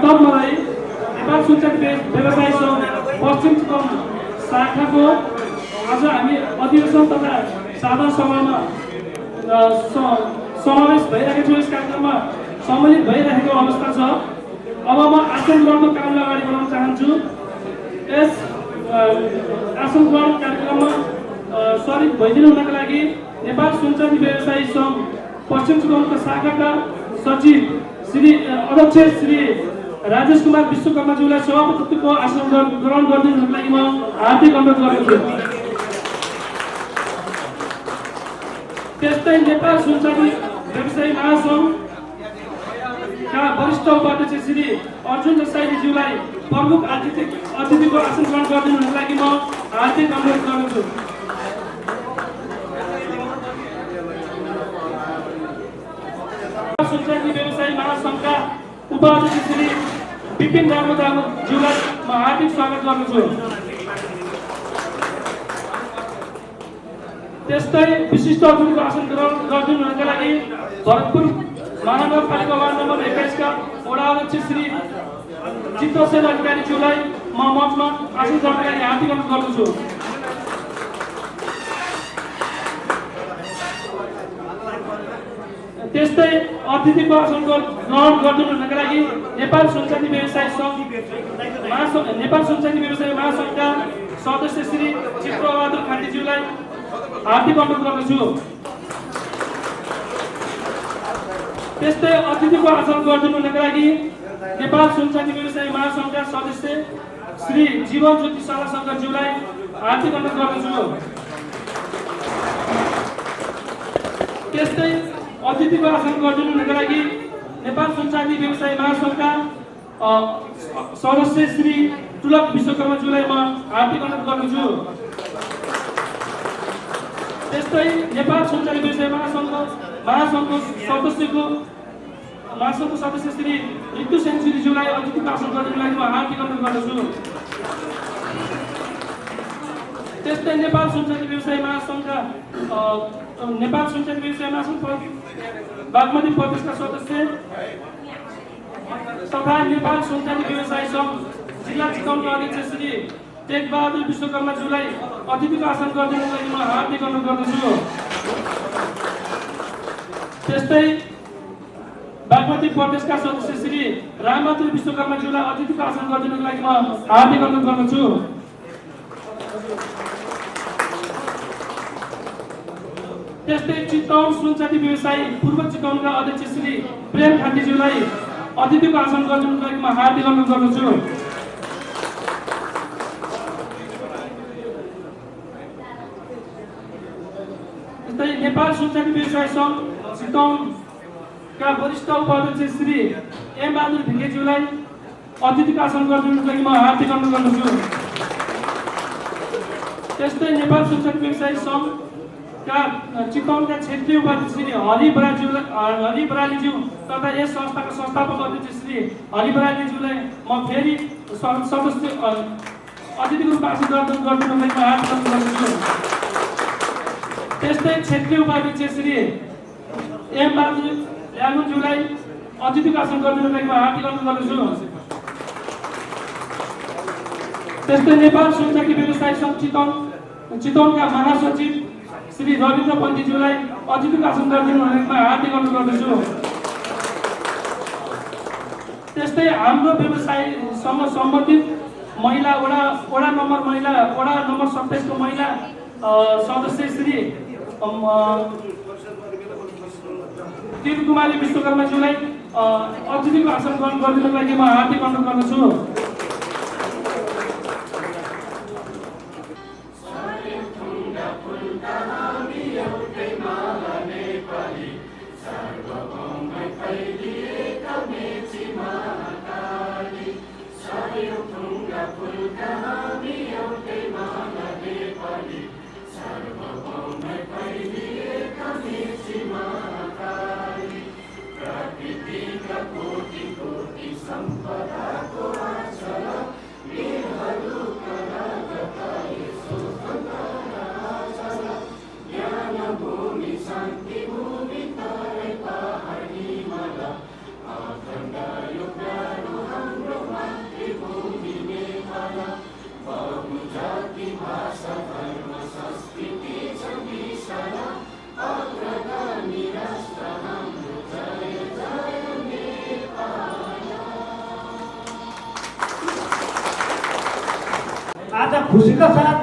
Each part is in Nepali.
तब मलाई नेपाल सूचक व्यवसायी सङ्घ पश्चिम चितवन शाखाको आज हामी अधिवेशन तथा साधारण सभामा समावेश भइरहेको छु। यस कार्यक्रममा सम्मिलित भइरहेको अवस्था छ। अब म आसन ग्रहणको कार्यक्रमलाई अगाडि बढाउन चाहन्छु। यस आसन ग्रहण कार्यक्रममा सरिक भइदिनु हुनका लागि नेपाल सूचक व्यवसायी सङ्घ पश्चिम चितवनको शाखाका सचिव श्री अध्यक्ष श्री राजेश कुमार विश्वकर्माज्यूलाई सभापतित्वको आसन ग्रहण गरिदिनुको लागि म हार्दिक अनुरोध गर्दछु। त्यस्तै नेपाल सूचक व्यवसायी महासङ्घका वरिष्ठ उपाध्यक्ष श्री अर्जुन रसाइलीज्यूलाई प्रमुख अतिथिको आसन ग्रहण गरिदिनुको लागि म हार्दिक अनुरोध गर्दछु। सूचक व्यवसायी महासङ्घका उपाध्यक्ष श्री विपिन दामोदरज्यूलाई म हार्दिक स्वागत गर्दछु। त्यस्तै विशिष्ट अतिथिको आसन ग्रहण गरिदिनुका लागि भरतपुर महानगरपालिका वार्ड नम्बर 21 का वडा अध्यक्ष श्री चित्रसेन अधिकारीज्यूलाई म मञ्चमा आसन ग्रहणका लागि हार्दिक अनुरोध गर्दछु। त्यस्तै अतिथिको आसन ग्रहण गरिदिनुका लागि नेपाल सूचक व्यवसायी महासङ्घका सदस्य श्री चित्रबहादुर खातीज्यूलाई हार्दिक अनुरोध गर्दछु। त्यस्तै अतिथिको आसन गरिदिनुका लागि नेपाल सूचक व्यवसायी महासङ्घका सदस्य श्री जीवन ज्योति शङ्करज्यूलाई हार्दिक अनुरोध गर्दछु। त्यस्तै अतिथिको आसन गरिदिनुका लागि नेपाल सूचक व्यवसायी महासङ्घका सदस्य श्री तुलक विश्वकर्माज्यूलाई म हार्दिक अनुरोध गर्दछु। त्यस्तै नेपाल सूचक व्यवसायी महासङ्घको सदस्य श्री ऋतु सेनज्यूलाई अतिथिको आसन गरिदिनुको लागि म हार्दिक अनुरोध गर्दछु। त्यस्तै नेपाल सूचक व्यवसायी महासङ्घका बागमती प्रदेशका सदस्य तथा नेपाल सूचक व्यवसायी सङ्घ जिल्ला चितवनका अध्यक्ष श्री टेकबहादुर विश्वकर्माज्यूलाई अतिथिको आसन गरिदिनुको लागि म हार्दिक अनुरोध गर्दछु। त्यस्तै बागमती प्रदेशका सदस्य श्री रामबहादुर विश्वकर्माज्यूलाई अतिथिको आसन गरिदिनुको लागि म हार्दिक अनुरोध गर्दछु। त्यस्तै चितवन सूचक व्यवसायी पूर्व चितवनका अध्यक्ष श्री प्रेम खातीज्यूलाई अतिथिको आसन गरिदिनुको लागि म हार्दिक अनुरोध गर्दछु। त्यस्तै नेपाल सूचक व्यवसायी सङ्घ चितवनका वरिष्ठ उपाध्यक्ष श्री एम बहादुर भिकेज्यूलाई अतिथिको आसन गरिदिनुको लागि म हार्दिक अनुरोध गर्दछु। त्यस्तै नेपाल सूचक व्यवसायी सङ्घ चितवनका क्षेत्रीय उपाध्यक्ष श्री हरि बरालीज्यू तथा यस संस्थाका संस्थापक अध्यक्ष श्री हरि बरालीज्यूलाई म फेरि सदस्य अतिथिको रूपमा आसन गरिदिनुको लागि म हार्दिक अनुरोध गर्दछु। त्यस्तै क्षेत्रीय उपाध्यक्ष श्री एम बहादुर ल्यामुज्यूलाई अतिथिको आसन गरिदिनुको लागि म हार्दिक अनुरोध गर्दछु। त्यस्तै नेपाल सूचक व्यवसायी सङ्घ चितवनका महासचिव श्री रविन्द्र पन्थीज्यूलाई अतिथिको आसन गरिदिनुको लागि म हार्दिक अनुरोध गर्दछु। त्यस्तै हाम्रो व्यवसायसँग सम्बन्धित महिला वडा नम्बर 27 को महिला सदस्य श्री तिलकुमारी विश्वकर्माज्यूलाई अतिथिको आसन ग्रहण गरिदिनुको लागि म हार्दिक अनुरोध गर्दछु। खुसीका साथ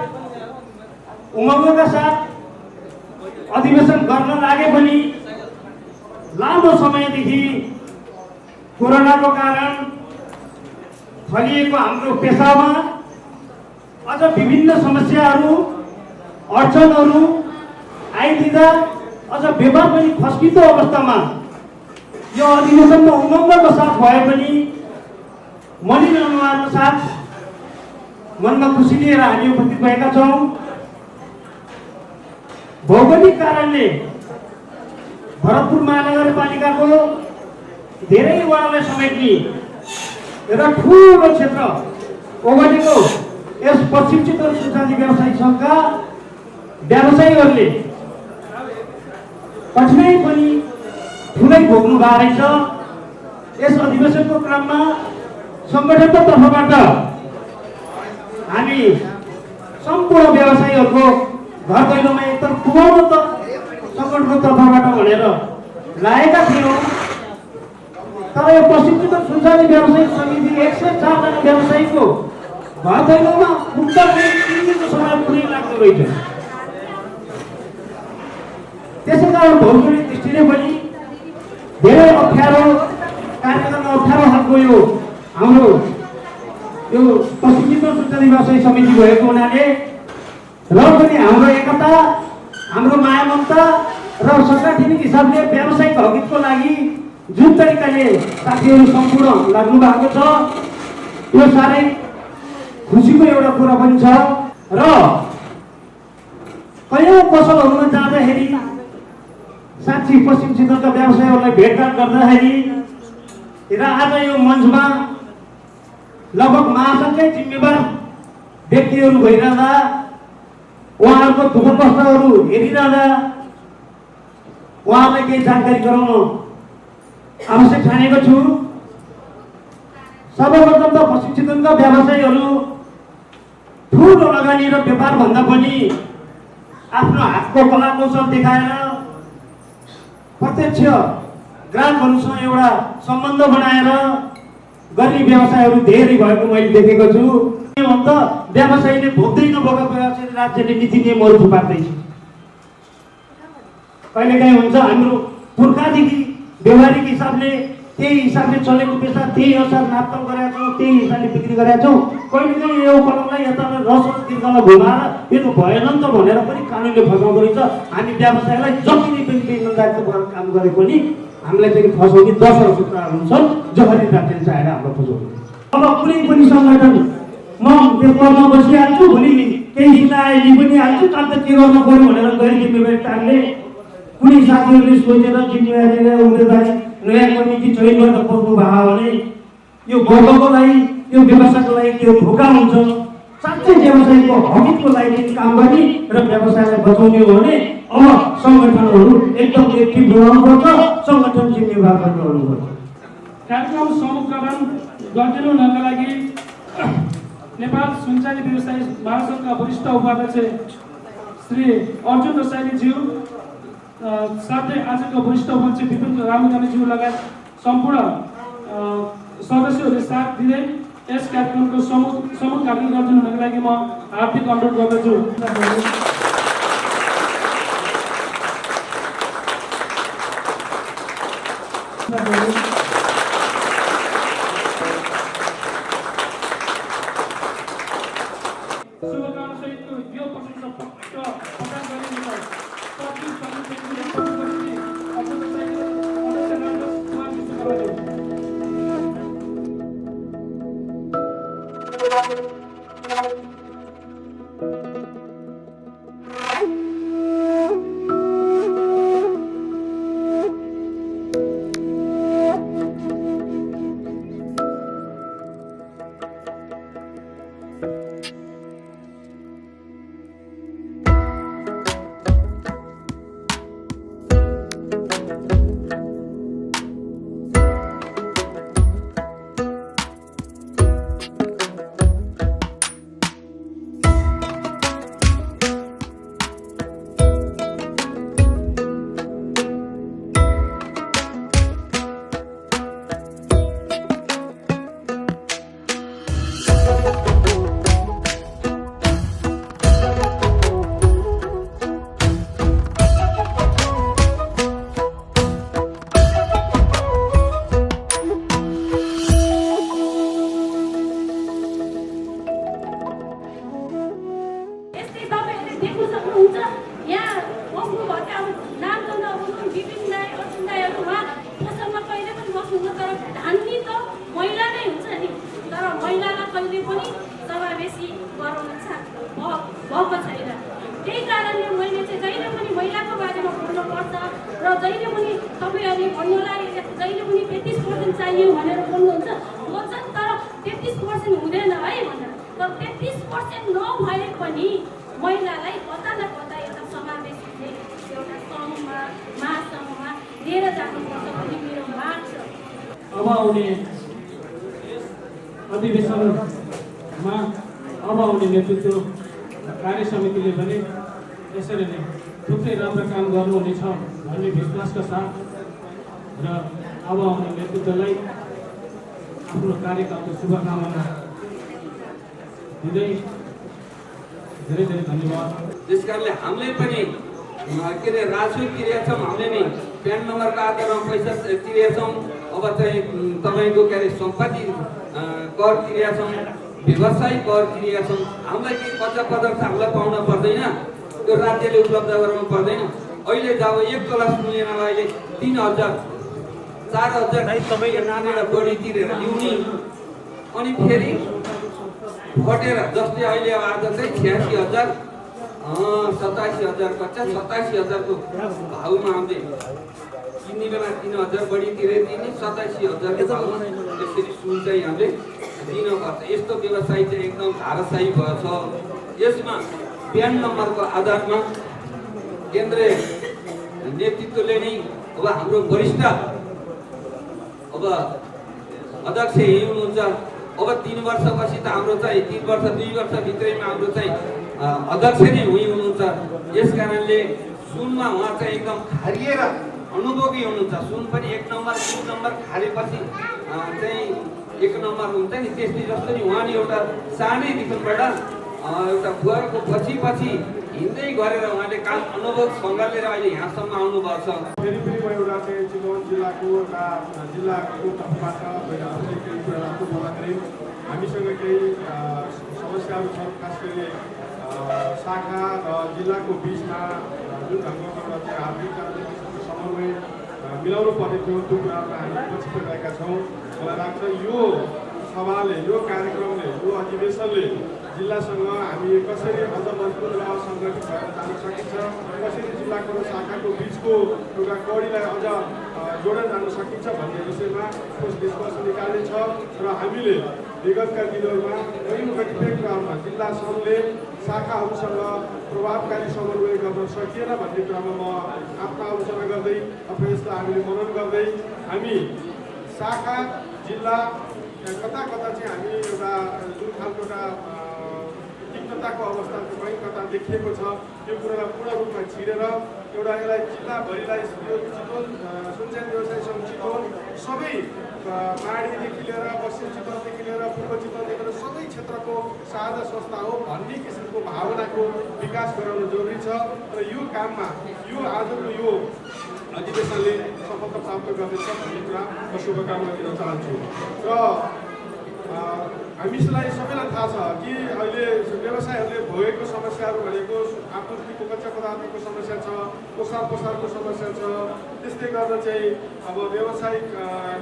उमङ्गका साथ अधिवेशन गर्न लागे पनि लामो समयदेखि कोरोनाको कारण फैलिएको हाम्रो पेसामा अझ विभिन्न समस्याहरू अडचनहरू आइदिँदा अझ व्यापार पनि खस्किँदो अवस्थामा यो अधिवेशनमा उमङ्गको साथ भए पनि मलिन अनुहारको साथ मनमा खुसी लिएर हामी उपस्थित भएका छौँ। भौगोलिक कारणले भरतपुर महानगरपालिकाको धेरै वडालाई समेट्ने र ठुलो क्षेत्र ओगटेको यस पश्चिम चितवन सुनचाँदी व्यवसायिक सङ्घका व्यवसायीहरूले कठिनाइ पनि ठुलै भोग्नु भएको रहेछ। यस अधिवेशनको क्रममा सङ्गठनको तर्फबाट हामी सम्पूर्ण व्यवसायीहरूको घर दैलोमा एकतर्फ पुगाउनु त सङ्गठनको तर्फबाट भनेर लागेका थियौँ। तर यो पश्चिम चितवन सुनचाँदी व्यवसायिक समिति 104 जना व्यवसायीको घर दैलोमा पुग्दा 3 दिनको समय पुरै लाग्दो रहेछ। त्यसै कारण भौगोलिक दृष्टिले पनि धेरै अप्ठ्यारो कार्य गर्न अप्ठ्यारो खालको यो हाम्रो यो पश्चिम चितवन सुनचाँदी व्यवसायिक समिति भएको हुनाले र पनि हाम्रो एकता हाम्रो माया ममता र सांगठनिक हिसाबले व्यावसायिक हकितको लागि जुन तरिकाले साथीहरू सम्पूर्ण लाग्नु भएको छ यो साह्रै खुसीको एउटा कुरा पनि छ। र कयौँ पसलहरूमा जाँदाखेरि साँच्ची पश्चिम चितवनका व्यवसायीहरूलाई भेटघाट गर्दाखेरि र आज यो मञ्चमा लगभग महासङ्घकै जिम्मेवार व्यक्तिहरू भइरहँदा उहाँहरूको दुःख कष्टहरू हेरिरहँदा उहाँलाई केही जानकारी गराउन आवश्यक ठानेको छु। सर्वप्रथम त पश्चिम चितवनका व्यवसायीहरू ठुलो लगानी र व्यापार भन्दा पनि आफ्नो हातको कला कौशल देखाएर प्रत्यक्ष ग्राहकहरूसँग एउटा सम्बन्ध बनाएर गर्ने व्यवसायहरू धेरै भएको मैले देखेको छु। अन्त व्यवसायीले भोग्दै नभएको व्यवसाय राज्यले नीति नियमहरू थुपार्दैछ। कहिलेकाहीँ हुन्छ हाम्रो पुर्खादेखि व्यवहारिक हिसाबले त्यही हिसाबले चलेको पेसा त्यही अनुसार नापतोल गरेका छौँ, त्यही हिसाबले बिक्री गरेका छौँ। कहिलेकाहीँ यो कलमलाई यता रस तिर्खालाई घुमाएर यो त भएन नि त भनेर पनि कानुनले फसाउँदो रहेछ। हामी व्यवसायलाई जति नै पनि बेइमानदारीको काम गरे पनि हामीलाई चाहिँ फसाउने 10 सूत्रहरू हुन्छन् जसरी राज्यले चाहेर हाम्रो फसाउने। अब कुनै पनि सङ्गठन म त्यसमा बसिहाल्छु, भोलि केही सुनाएली पनि हाल्छु, काम त के गर्नु पर्यो भनेर गैर जिम्मेवारी तालले कुनै साथीहरूले सोचेर जिम्मेवारी उम्मेदवारी नयाँ कमिटी चयन गर्न पर्नु भयो भने यो वर्गको लागि यो व्यवसायको लागि त्यो धोका हुन्छ। साँच्चै व्यवसायको हकितको लागि काम गर्ने र व्यवसायलाई बचाउने हो भने अब सङ्गठनहरू एकदम एक्टिभ रहनुपर्छ, सङ्गठन जिम्मेवार पनि रहनुपर्छ। कार्यक्रम समुद्रकरण गरिदिनु हुनका लागि नेपाल सुनचाँदी व्यवसायी महासङ्घका वरिष्ठ उपाध्यक्ष श्री अर्जुन रसाइलीज्यू, साथै आजको वरिष्ठ उपाध्यक्ष विपिन रामगानीज्यू लगायत सम्पूर्ण सदस्यहरूले साथ दिँदै यस कार्यक्रमको समुद्घाटन गरिदिनु हुनका लागि म हार्दिक अनुरोध गर्दछु। शुभकामनासहितको यो प्रशंसा पत्र प्रदान गरिएको जहिले पनि तपाईँहरूले भन्नुलाई जहिले पनि 33% चाहियो भनेर बोल्नुहुन्छ। म चाहिँ तर 33% हुँदैन है भनेर, तर 33% नभए पनि महिलालाई कता न कता एउटा समावेश चाहिँ एउटा सङ्घमा महासङ्घमा लिएर जानुपर्छ भन्ने मेरो माग छ। अब आउने अधिवेशनमा अब आउने नेतृत्व कार्य समितिले पनि यसरी नै थुप्रै राम्रो काम गर्नुहुनेछ भन्ने विश्वासका साथ र अब आउने नेतृत्वलाई आफ्नो कार्यकालको शुभकामना दिँदै धेरै धेरै धन्यवाद। त्यस कारणले हामीले पनि के अरे राजस्व तिरेका छौँ, हामीले नै प्यान नम्बरको आधारमा पैसा तिरेका छौँ। अब चाहिँ तपाईँको के अरे सम्पत्ति कर तिरेका छौँ, व्यवसाय कर तिरेका छौँ। हामीलाई केही कच्चा पदार्थ हामीलाई पाउन पर्दैन, त्यो राज्यले उपलब्ध गराउनु पर्दैन। अहिले जब 1 तोला सुनेनालाई अहिले 3000 4000 नानेर बढी तिरेर ल्याउने, अनि फेरि घटेर जस्तै अहिले आज चाहिँ 86,000 87,000 कच्चा 87,000 को भाउमा हामीले किन्ने बेला 3,000 बढी तिरेर दिने, 87,000 को भाउमा यसरी सुन चाहिँ हामीले दिनुपर्छ। यस्तो व्यवसाय चाहिँ एकदम धाराशाही भएछ। यसमा प्यान नम्बरको आधारमा केन्द्रीय नेतृत्वले नै अब हाम्रो वरिष्ठ अब अध्यक्ष यही हुनुहुन्छ। अब 3 वर्षपछि त हाम्रो चाहिँ 3 वर्ष 2 वर्ष भित्रैमा हाम्रो चाहिँ अध्यक्ष नै हुनुहुन्छ। यस कारणले सुनमा उहाँ चाहिँ एकदम खारिएर अनुभवी हुनुहुन्छ। सुन पनि 1 नम्बर 2 नम्बर खारेपछि चाहिँ 1 नम्बर हुन्छ नि, त्यस्तै जस्तो नि उहाँले एउटा सानैदेखिबाट एउटा बुवाको पछि हिँड्दै गरेर उहाँले काम अनुभव सँगालेर अहिले यहाँसम्म आउनुभएको छ। फेरि पनि म एउटा चाहिँ चितवन जिल्लाको एउटा जिल्लाको तर्फबाट केही कुरा राख्नु पर्दाखेरि हामीसँग केही समस्याहरू छन्। खास गरी शाखा र जिल्लाको बिचमा जुन ढङ्गबाट चाहिँ आर्थिक समन्वय मिलाउनु पर्ने थियो, त्यो कुरामा हामी पछि पुगेका छौँ। मलाई लाग्छ यो सभाले, यो कार्यक्रमले, यो अधिवेशनले जिल्लासँग हामी कसरी अझ मजबुत र सङ्गठित भएर जान सकिन्छ, कसरी जिल्लाको र शाखाको बिचको एउटा कडीलाई अझ जोडेर जान सकिन्छ भन्ने विषयमा ठोस निष्कर्ष निकाल्ने छ। र हामीले विगतका दिनहरूमा कतिपय कुरामा जिल्ला सङ्घले शाखाहरूसँग प्रभावकारी समन्वय गर्न सकिएन भन्ने कुरामा म आफ्नो आलोचना गर्दै अथवा यसलाई हामीले मनन गर्दै हामी शाखा जिल्ला कता कता चाहिँ हामी एउटा जुन खालको एउटा तिक्तताको अवस्था कहीँ कता देखिएको छ, त्यो कुरालाई पूर्ण रूपमा छिरेर एउटा यसलाई जिल्लाभरिलाई यो चितवन सुनचान व्यवसाय सङ्घ चितवन सबै माडीदेखि लिएर पश्चिम चितवनदेखि लिएर पूर्व चितवनदेखि लिएर सबै क्षेत्रको साझा संस्था हो भन्ने किसिमको भावनाको विकास गराउनु जरुरी छ। र यो काममा यो आजको यो अधिवेशनले सफलता प्राप्त गर्नेछ भन्ने कुरा म शुभकामना दिन चाहन्छु। र हामीलाई सबैलाई थाहा छ कि अहिले व्यवसायहरूले भोगेको समस्याहरू भनेको आपूर्तिको कच्चा पदार्थको समस्या छ, ओसार पसारको समस्या छ, त्यस्तै गरेर चाहिँ अब व्यावसायिक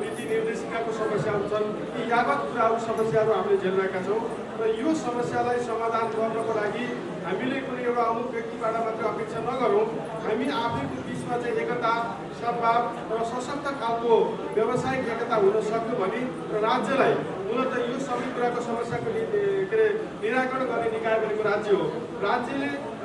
नीति निर्देशिकाको समस्याहरू छन्। यी यावत कुराहरू समस्याहरू हामीले झेलिरहेका छौँ। र यो समस्यालाई समाधान गर्नको लागि हामीले कुनै एउटा अमुक व्यक्तिबाट मात्र अपेक्षा नगरौँ। हामी आफैको बिचमा चाहिँ एकता, सद्भाव र सशक्त खालको व्यावसायिक एकता हुन सक्यो भने राज्यलाई मूलत यो सबै कुराको समस्याको के अरे निराकरण गर्ने निकाय भनेको राज्य हो।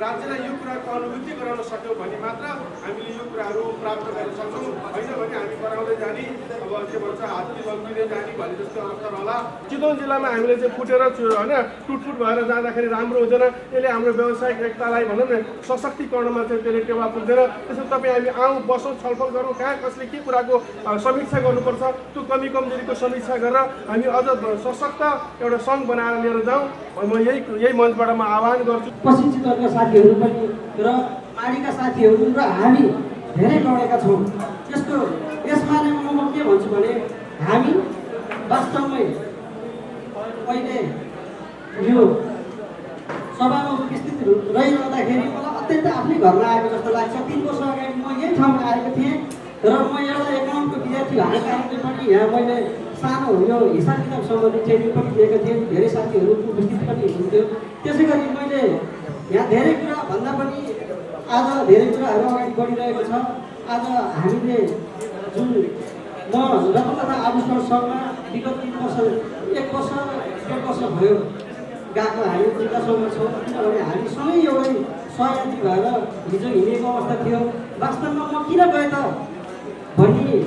राज्यलाई यो कुराको अनुभूति गराउन सक्यौँ भने मात्र हामीले यो कुराहरू प्राप्त गर्न सक्छौँ। होइन भने हामी बनाउँदै जाने, अब के भन्छ हात्ती लम्किँदै जाने भन्ने जस्तो अवस्था रहला। चितवन जिल्लामा हामीले चाहिँ फुटेर होइन टुटफुट भएर जाँदाखेरि राम्रो हुँदैन। यसले हाम्रो व्यावसायिक एकतालाई भनौँ न सशक्तिकरणमा चाहिँ त्यसले टेवा पुग्दैन। त्यसो तपाईँ हामी आउँ, बसौँ, छलफल गरौँ, कहाँ कसले के कुराको समीक्षा गर्नुपर्छ, त्यो कमी कमजोरीको समीक्षा गरेर हामी अझ सशक्त एउटा सङ्घ बनाएर लिएर जाउँ। म यही मञ्चबाट म आह्वान गर्छु। पश्चिम चितवनका साथीहरू पनि र माडीका साथीहरू र हामी धेरै लडेका छौँ। यसमा नै म के भन्छु भने हामी वास्तवमै अहिले यो सभामा उपस्थित रहिरहँदाखेरि मलाई अत्यन्त आफ्नै घरमा आएको जस्तो लाग्छ। 3 वर्ष अगाडि म यही ठाउँमा आएको थिएँ र म एउटा एकाउन्टको विद्यार्थी भएको कारणले पनि यहाँ मैले सानो यो हिसाब किताब सम्बन्धी ट्रेनिङ पनि दिएको थिएँ। धेरै साथीहरू उपस्थित पनि हुनुहुन्थ्यो। त्यसै गरी मैले यहाँ धेरै कुरा भन्दा पनि आज धेरै कुराहरू अगाडि बढिरहेको छ। आज हामीले जुन म रत्न तथा आभूषण सङ्घमा विगत 1 वर्ष 1.5 वर्ष भयो गएको हामी जिल्ला सङ्घमा छौँ। किनभने हामी सँगै एउटै सहयात्री भएर हिजो हिँडेको अवस्था थियो। वास्तवमा म किन गएँ त भन्ने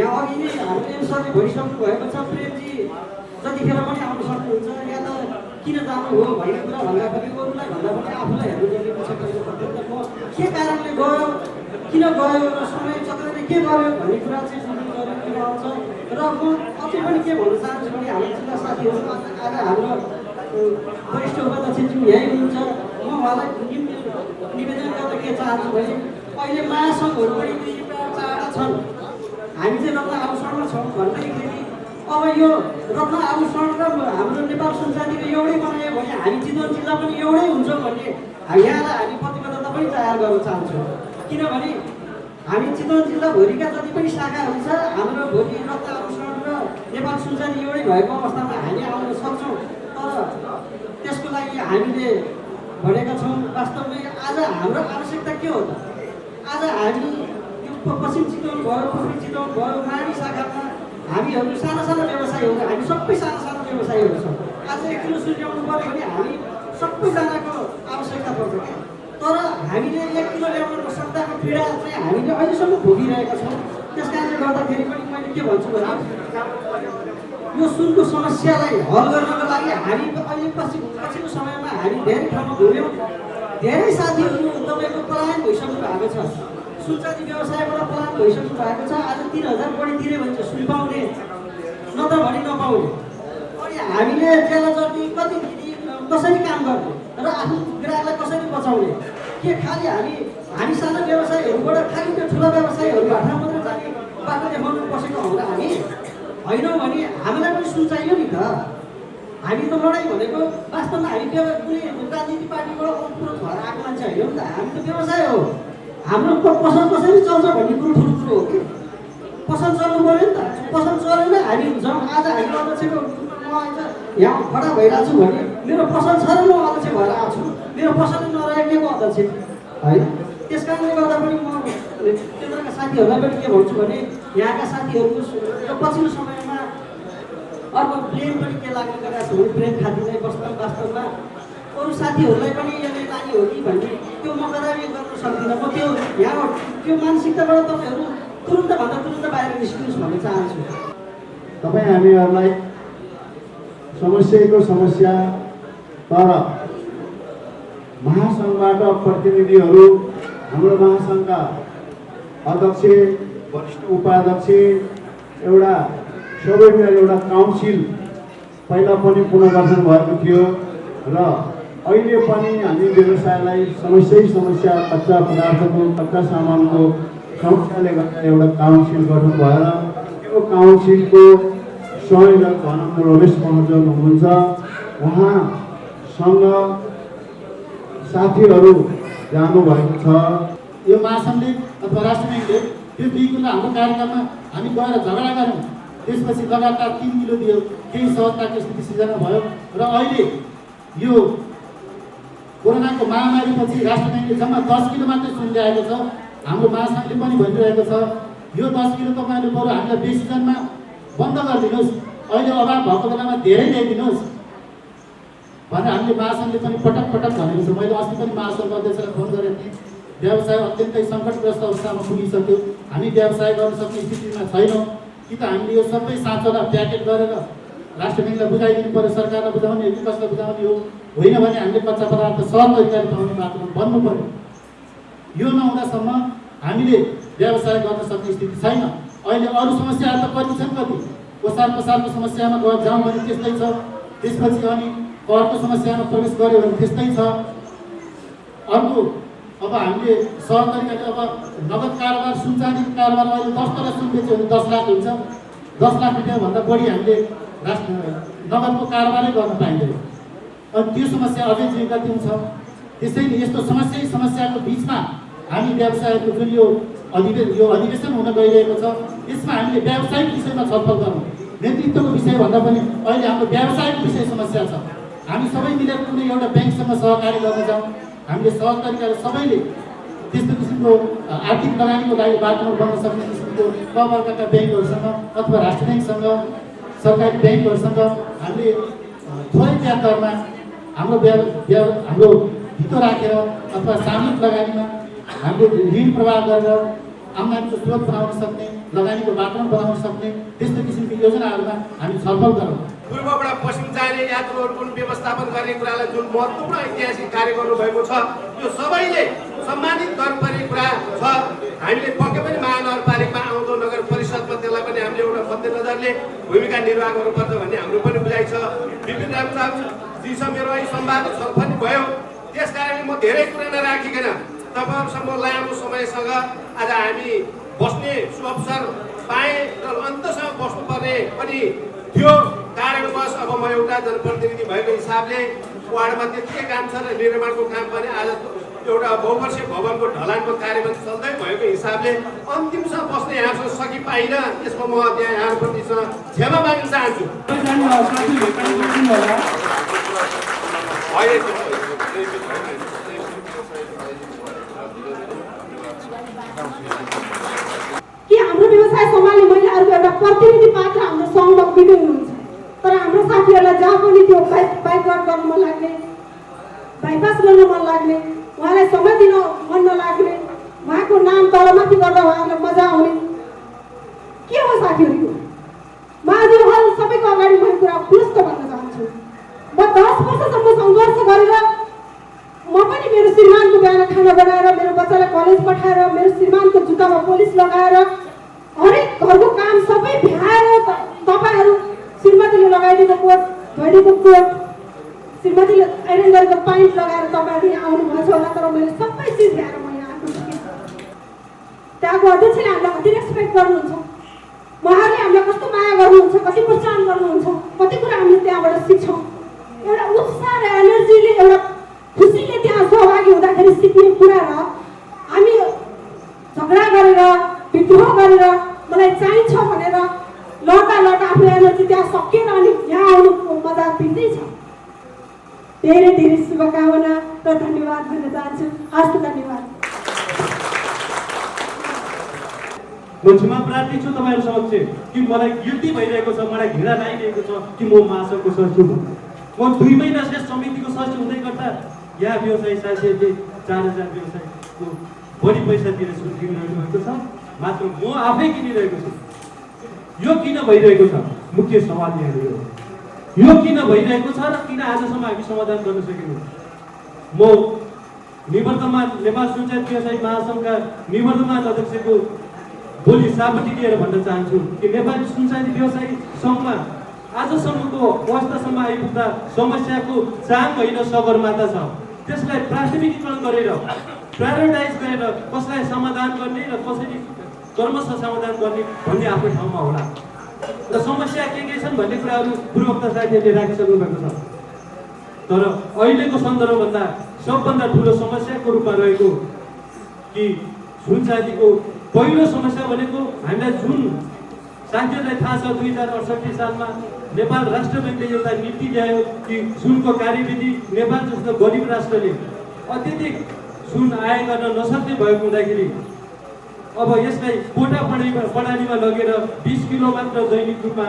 यहाँ अघि नै हामीले सरले भनिसक्नु भएको छ। प्रेमजी जतिखेर पनि आउन सक्नुहुन्छ, या त किन जानु हो भन्ने कुरा भन्दा पनि अरूलाई भन्दा पनि आफूलाई हेर्नु जरुरी छ। म के कारणले गयो, किन गयो र समय चक्रले के गर्यो भन्ने कुरा चाहिँ सुन्नु जरुरी आउँछ। र म अझै पनि के भन्न चाहन्छु भने हाम्रो जिल्ला साथीहरू आज हाम्रो वरिष्ठ उपाध्यक्षज्यू यहीँ हुनुहुन्छ। म उहाँलाई निवेदन गर्न के चाहन्छु भने अहिले महासङ्घहरू पनि 2-4 छन्। हामी चाहिँ रत्न आभूषणमा छौँ भन्दाखेरि अब यो रत्न आभूषण र हाम्रो नेपाल संस्कृतिको एउटै बनायो भने हामी चितवन जिल्ला पनि एउटै हुन्छ भन्ने यहाँलाई हामी प्रतिबद्धता पनि तयार गर्न चाहन्छौँ। किनभने हामी चितवन जिल्लाभरिका जति पनि शाखाहरू छ, हाम्रो भोलि रत्न आभूषण र नेपाल संस्कृति एउटै भएको अवस्थामा हामी आउन सक्छौँ। तर त्यसको लागि हामीले भनेका छौँ। वास्तवमै आज हाम्रो आवश्यकता के हो त? आज हामी यो पश्चिम चितवन भयो, पूर्वी चितवन भयो, माडी शाखामा हामीहरू साना साना व्यवसायीहरू, हामी सबै साना साना व्यवसायीहरू छौँ। आज 1 किलो सुल्झाउनु पऱ्यो भने हामी सबैजनाको आवश्यकता पर्छ। तर हामीले 1 किलो ल्याउन नसक्दाको पीडा चाहिँ हामीले अहिलेसम्म भोगिरहेका छौँ। त्यस कारणले गर्दाखेरि पनि मैले के भन्छु भने यो सुनको समस्यालाई हल गर्नको लागि हामी अहिले पछिल्लो समयमा हामी धेरै ठाउँमा घुम्यौँ। धेरै साथीहरू तपाईँको पलायन भइसक्नु भएको छ, सुनचाँदी व्यवसायबाट पलायन भइसक्नु भएको छ। आज 3,000 बढी तिरे भन्छ सुन पाउने, नत्र भने नपाउने। अनि हामीले त्यसलाई जति कति कसरी काम गर्ने र आफ्नो ग्राहकलाई कसरी बचाउने? के खालि हामी साना व्यवसायीहरूबाट खालि त्यो ठुला व्यवसायीहरू हातमा मात्रै जाने बाटो देखाउनु बसेको हुँदा हामी होइनौँ भने हामीलाई पनि सुन चाहियो नि त। हामी त लडाइँ भनेको वास्तवमा हामी कुनै राजनीति पार्टीबाट अनुरोध भएर आएको मान्छे होइन नि त। हामी त व्यवसाय हो। हाम्रो पसल कसरी चल्छ भन्ने कुरो ठुलो कुरो हो कि पसल चल्नु पऱ्यो नि त। पसल चलेन हामी जाउँ। आज हामी अध्यक्षको म यहाँ खडा भइरहेको छु भने मेरो पसल छ र म अध्यक्ष भएर आएको छु। मेरो पसलै नरहेको अध्यक्ष होइन। त्यस कारणले गर्दा पनि म केन्द्रका साथीहरूलाई पनि के भन्छु भने यहाँका साथीहरूको यो पछिल्लो समयमा अर्को प्लेन पनि के लाग्ने गरेको छ भने प्लेन खाँदिँदै वास्तवमा अरू साथीहरूलाई पनि यसले लाने हो कि भन्ने त्यो म कदापि गर्न सक्दिनँ। म त्यो यहाँ त्यो मानसिकताबाट तपाईँहरू तुरुन्तभन्दा तुरुन्त बाहिर निस्किनुहोस् भन्न चाहन्छु। तपाईँ हामीहरूलाई समस्याको समस्या, तर महासङ्घबाट प्रतिनिधिहरू, हाम्रो महासङ्घका अध्यक्ष, वरिष्ठ उपाध्यक्ष, एउटा सबै मिलेर एउटा काउन्सिल पहिला पनि पुनर्गठन भएको थियो र अहिले पनि हामी व्यवसायलाई समस्या कच्चा पदार्थको, कच्चा सामानको समस्याले गर्दा एउटा काउन्सिल गठन भएर त्यो काउन्सिलको संयोजक धनमु रमेश महर्जन हुनुहुन्छ। उहाँसँग साथीहरू जानुभएको छ। यो महासङ्घले अथवा राष्ट्र ब्याङ्कले त्यो 2 किलो हाम्रो कार्यक्रममा हामी गएर झगडा गऱ्यौँ। त्यसपछि लगातार 3 किलो दियो, केही सहजताको स्थिति सिर्जना भयो र अहिले यो कोरोनाको महामारीपछि राष्ट्र ब्याङ्कले जम्मा 10 किलो मात्रै सुन ल्याएको छ। हाम्रो महासङ्घले पनि भनिरहेको छ यो 10 किलो तपाईँहरूले बरु हामीलाई बेसिजनमा बन्द गरिदिनुहोस्, अहिले अभाव भएको बेलामा धेरै ल्याइदिनुहोस् भनेर हामीले महासङ्घले पनि पटक पटक भनेको छ। मैले अस्ति पनि महासङ्घ अध्यक्षलाई फोन गरेको थिएँ। व्यवसाय अत्यन्तै सङ्कटग्रस्त अवस्थामा पुगिसक्यो। हामी व्यवसाय गर्न सक्ने स्थितिमा छैनौँ। कि त हामीले यो सबै साँचोलाई प्याकेट गरेर राष्ट्र ब्याङ्कलाई बुझाइदिनु पऱ्यो, सरकारलाई बुझाउने हो कि कसलाई बुझाउने हो, होइन भने हामीले कच्चा पदार्थ सहज तरिकाले पाउने बाटोमा बन्नु पऱ्यो। यो नहुँदासम्म हामीले व्यवसाय गर्न सक्ने स्थिति छैन। अहिले अरू समस्याहरू त कति छन्, कति ओसार पसारको समस्यामा गएर जाउँ भने त्यस्तै छ। त्यसपछि अनि करको समस्यामा प्रवेश गऱ्यो भने त्यस्तै छ। अर्को अब हामीले सहज तरिकाले अब नगद कारोबार, सुनचाँदीको कारोबार अहिले 10 तोला सुन बेच्यो भने 10 लाख हुन्छ। 10 लाख रुपियाँभन्दा बढी हामीले नगदको कारोबारै गर्न पाइँदैन। अनि त्यो समस्या अझै जीविकातिर छ। त्यसैले यस्तो समस्याको बिचमा हामी व्यवसायको जुन यो अधिवेशन हुन गइरहेको छ, यसमा हामीले व्यावसायिक विषयमा छलफल गरौँ। नेतृत्वको विषय भन्दा पनि अहिले हाम्रो व्यावसायिक विषय समस्या छ। हामी सबै मिलेर कुनै एउटा ब्याङ्कसँग सहकारी गर्न जाउँ। हामीले सहज तरिकाले सबैले त्यस्तो किसिमको आर्थिक लगानीको लागि वातावरण बन्न सक्ने किसिमको तहका ब्याङ्कहरूसँग अथवा राष्ट्र ब्याङ्कसँग सरकारी ब्याङ्कहरूसँग हामीले थोरै ब्याज दरमा हाम्रो हाम्रो भित्तो राखेर अथवा सामूहिक लगानीमा हाम्रो ऋण प्रवाह गरेर आम्दानीको स्रोत बनाउन सक्ने लगानीको वातावरण बनाउन सक्ने त्यस्तो किसिमको योजनाहरूमा हामी छलफल गरौँ। पूर्वबाट पश्चिम जाने यात्रुहरूको व्यवस्थापन गर्ने कुरालाई जुन महत्त्वपूर्ण ऐतिहासिक कार्य गर्नुभएको छ यो सबैले सम्मानित गर्नुपर्ने कुरा छ। हामीले पक्कै पनि महानगरपालिकामा आउँदो नगर परिषदमा त्यसलाई पनि हामीले एउटा मध्यनजरले भूमिका निर्वाह गर्नुपर्छ भन्ने हाम्रो पनि बुझाइ छ। विपिन रामजीसँग मेरो अहिले संवाद छलफल भयो, त्यसकारणले म धेरै कुरा नराखिकन तपाईँहरूसँग लामो समयसँग आज हामी बस्ने सुअवसर पाएँ र अन्तसम्म बस्नुपर्ने पनि थियो। कारणवश अब म एउटा जनप्रतिनिधि भएको हिसाबले वार्डमा त्यतिकै काम छ र निर्माणको काम पनि आज एउटा बहुवर्षीय भवनको ढलानको कार्य पनि चल्दै भएको हिसाबले अन्तिमसम्म बस्ने यहाँसँग सकि पाइनँ। यसमा म त्यहाँ यहाँहरूप्रतिसँग क्षमा माग्न चाहन्छु। कि हाम्रो व्यवसाय सम्हाल्ने महिलाहरूको एउटा प्रतिनिधि पात्र हाम्रो सङ्घमा उभिँदै हुनुहुन्छ, तर हाम्रो साथीहरूलाई जहाँ पनि त्यो बाइक गार्ड गर्न मन लाग्ने, बाइपास गर्न मन लाग्ने, उहाँलाई समय दिन मन नलाग्ने, उहाँको नाम तलमाथि गर्दा उहाँहरूलाई मजा आउने के हो साथीहरू? म आज उहाँहरू सबैको अगाडि मैले कुरा पुष्ट भन्न चाहन्छु। म 10 वर्षसम्म सङ्घर्ष गरेर म पनि मेरो श्रीमानको बिहान खाना बनाएर, मेरो बच्चालाई कलेज पठाएर, मेरो श्रीमानको जुत्तामा पोलिस लगाएर, हरेक घरको काम सबै भ्याएर तपाईँहरू श्रीमतीले लगाइदिएको कोट, धोइदिएको कोट, श्रीमतीले आइरन गरेको पाइन्ट लगाएर तपाईँहरू यहाँ आउनुभएको छ होला, तर मैले सबै चिज भ्याएर म यहाँ आएको छु। त्यहाँको अध्यक्षले हामीलाई कति रेस्पेक्ट गर्नुहुन्छ, उहाँहरूले हामीलाई कस्तो माया गर्नुहुन्छ, कति प्रोत्साहन गर्नुहुन्छ, कति कुरा हामीले त्यहाँबाट सिक्छौँ। एउटा उत्साह र एनर्जीले, एउटा खुसीले त्यहाँ सहभागी हुँदाखेरि सिक्ने कुरा र हामी झगडा गरेर विद्रोह गरेर मलाई चाहिन्छ भनेर लड्दा लड्दा आफ्नो एनर्जी त्यहाँ सकिएर अनि यहाँ आउनुको मजा भिन्दै छ। धेरै धेरै शुभकामना र धन्यवाद दिन चाहन्छु। हस्त धन्यवाद। म क्षमा प्रार्थी छु तपाईँहरू समक्ष कि मलाई गिल्टी भइरहेको छ, मलाई घृणा लागिरहेको छ कि म महासङ्घको सचिव हुँ। म 2 महिना यस समितिको सचिव हुँदै गर्दा यहाँ व्यवसायी साथीहरूले 4000 व्यवसायको बढी पैसा दिएर सुरु किनिरहेको भएको छ, मात्र म आफै किनिरहेको छु। यो किन भइरहेको छ? मुख्य सवाल यहाँनिर हो, यो किन भइरहेको छ र किन आजसम्म हामी समाधान गर्न सकेनौँ? म निवर्तमान नेपाल सुनचाहित व्यवसायी महासङ्घका निवर्तमान अध्यक्षको भोलि साबती लिएर भन्न चाहन्छु कि नेपाली सुनचाहित व्यवसायी सङ्घमा आजसम्मको अवस्थासम्म आइपुग्दा समस्याको चाङ होइन सगरमाथा छ। त्यसलाई प्राथमिकीकरण गरेर, प्रायोरिटाइज गरेर कसलाई समाधान गर्ने र कसरी क्रमशः समाधान गर्ने भन्ने आफ्नो ठाउँमा होला र समस्या के छन् भन्ने कुराहरू पूर्वोक्त साथीहरूले राखिसक्नु भएको छ। तर अहिलेको सन्दर्भभन्दा सबभन्दा ठुलो समस्याको रूपमा रहेको कि सुनचाँदीको पहिलो समस्या भनेको हामीलाई जुन साथीहरूलाई थाहा छ 2068 सालमा नेपाल राष्ट्र ब्याङ्कले एउटा नीति ल्यायो कि सुनको कार्यविधि नेपाल जस्तो गरिब राष्ट्रले अत्यधिक सुन आय गर्न नसक्ने भएको हुँदाखेरि अब यसलाई कोटा प्रणालीमा लगेर 20 किलो मात्र दैनिक रूपमा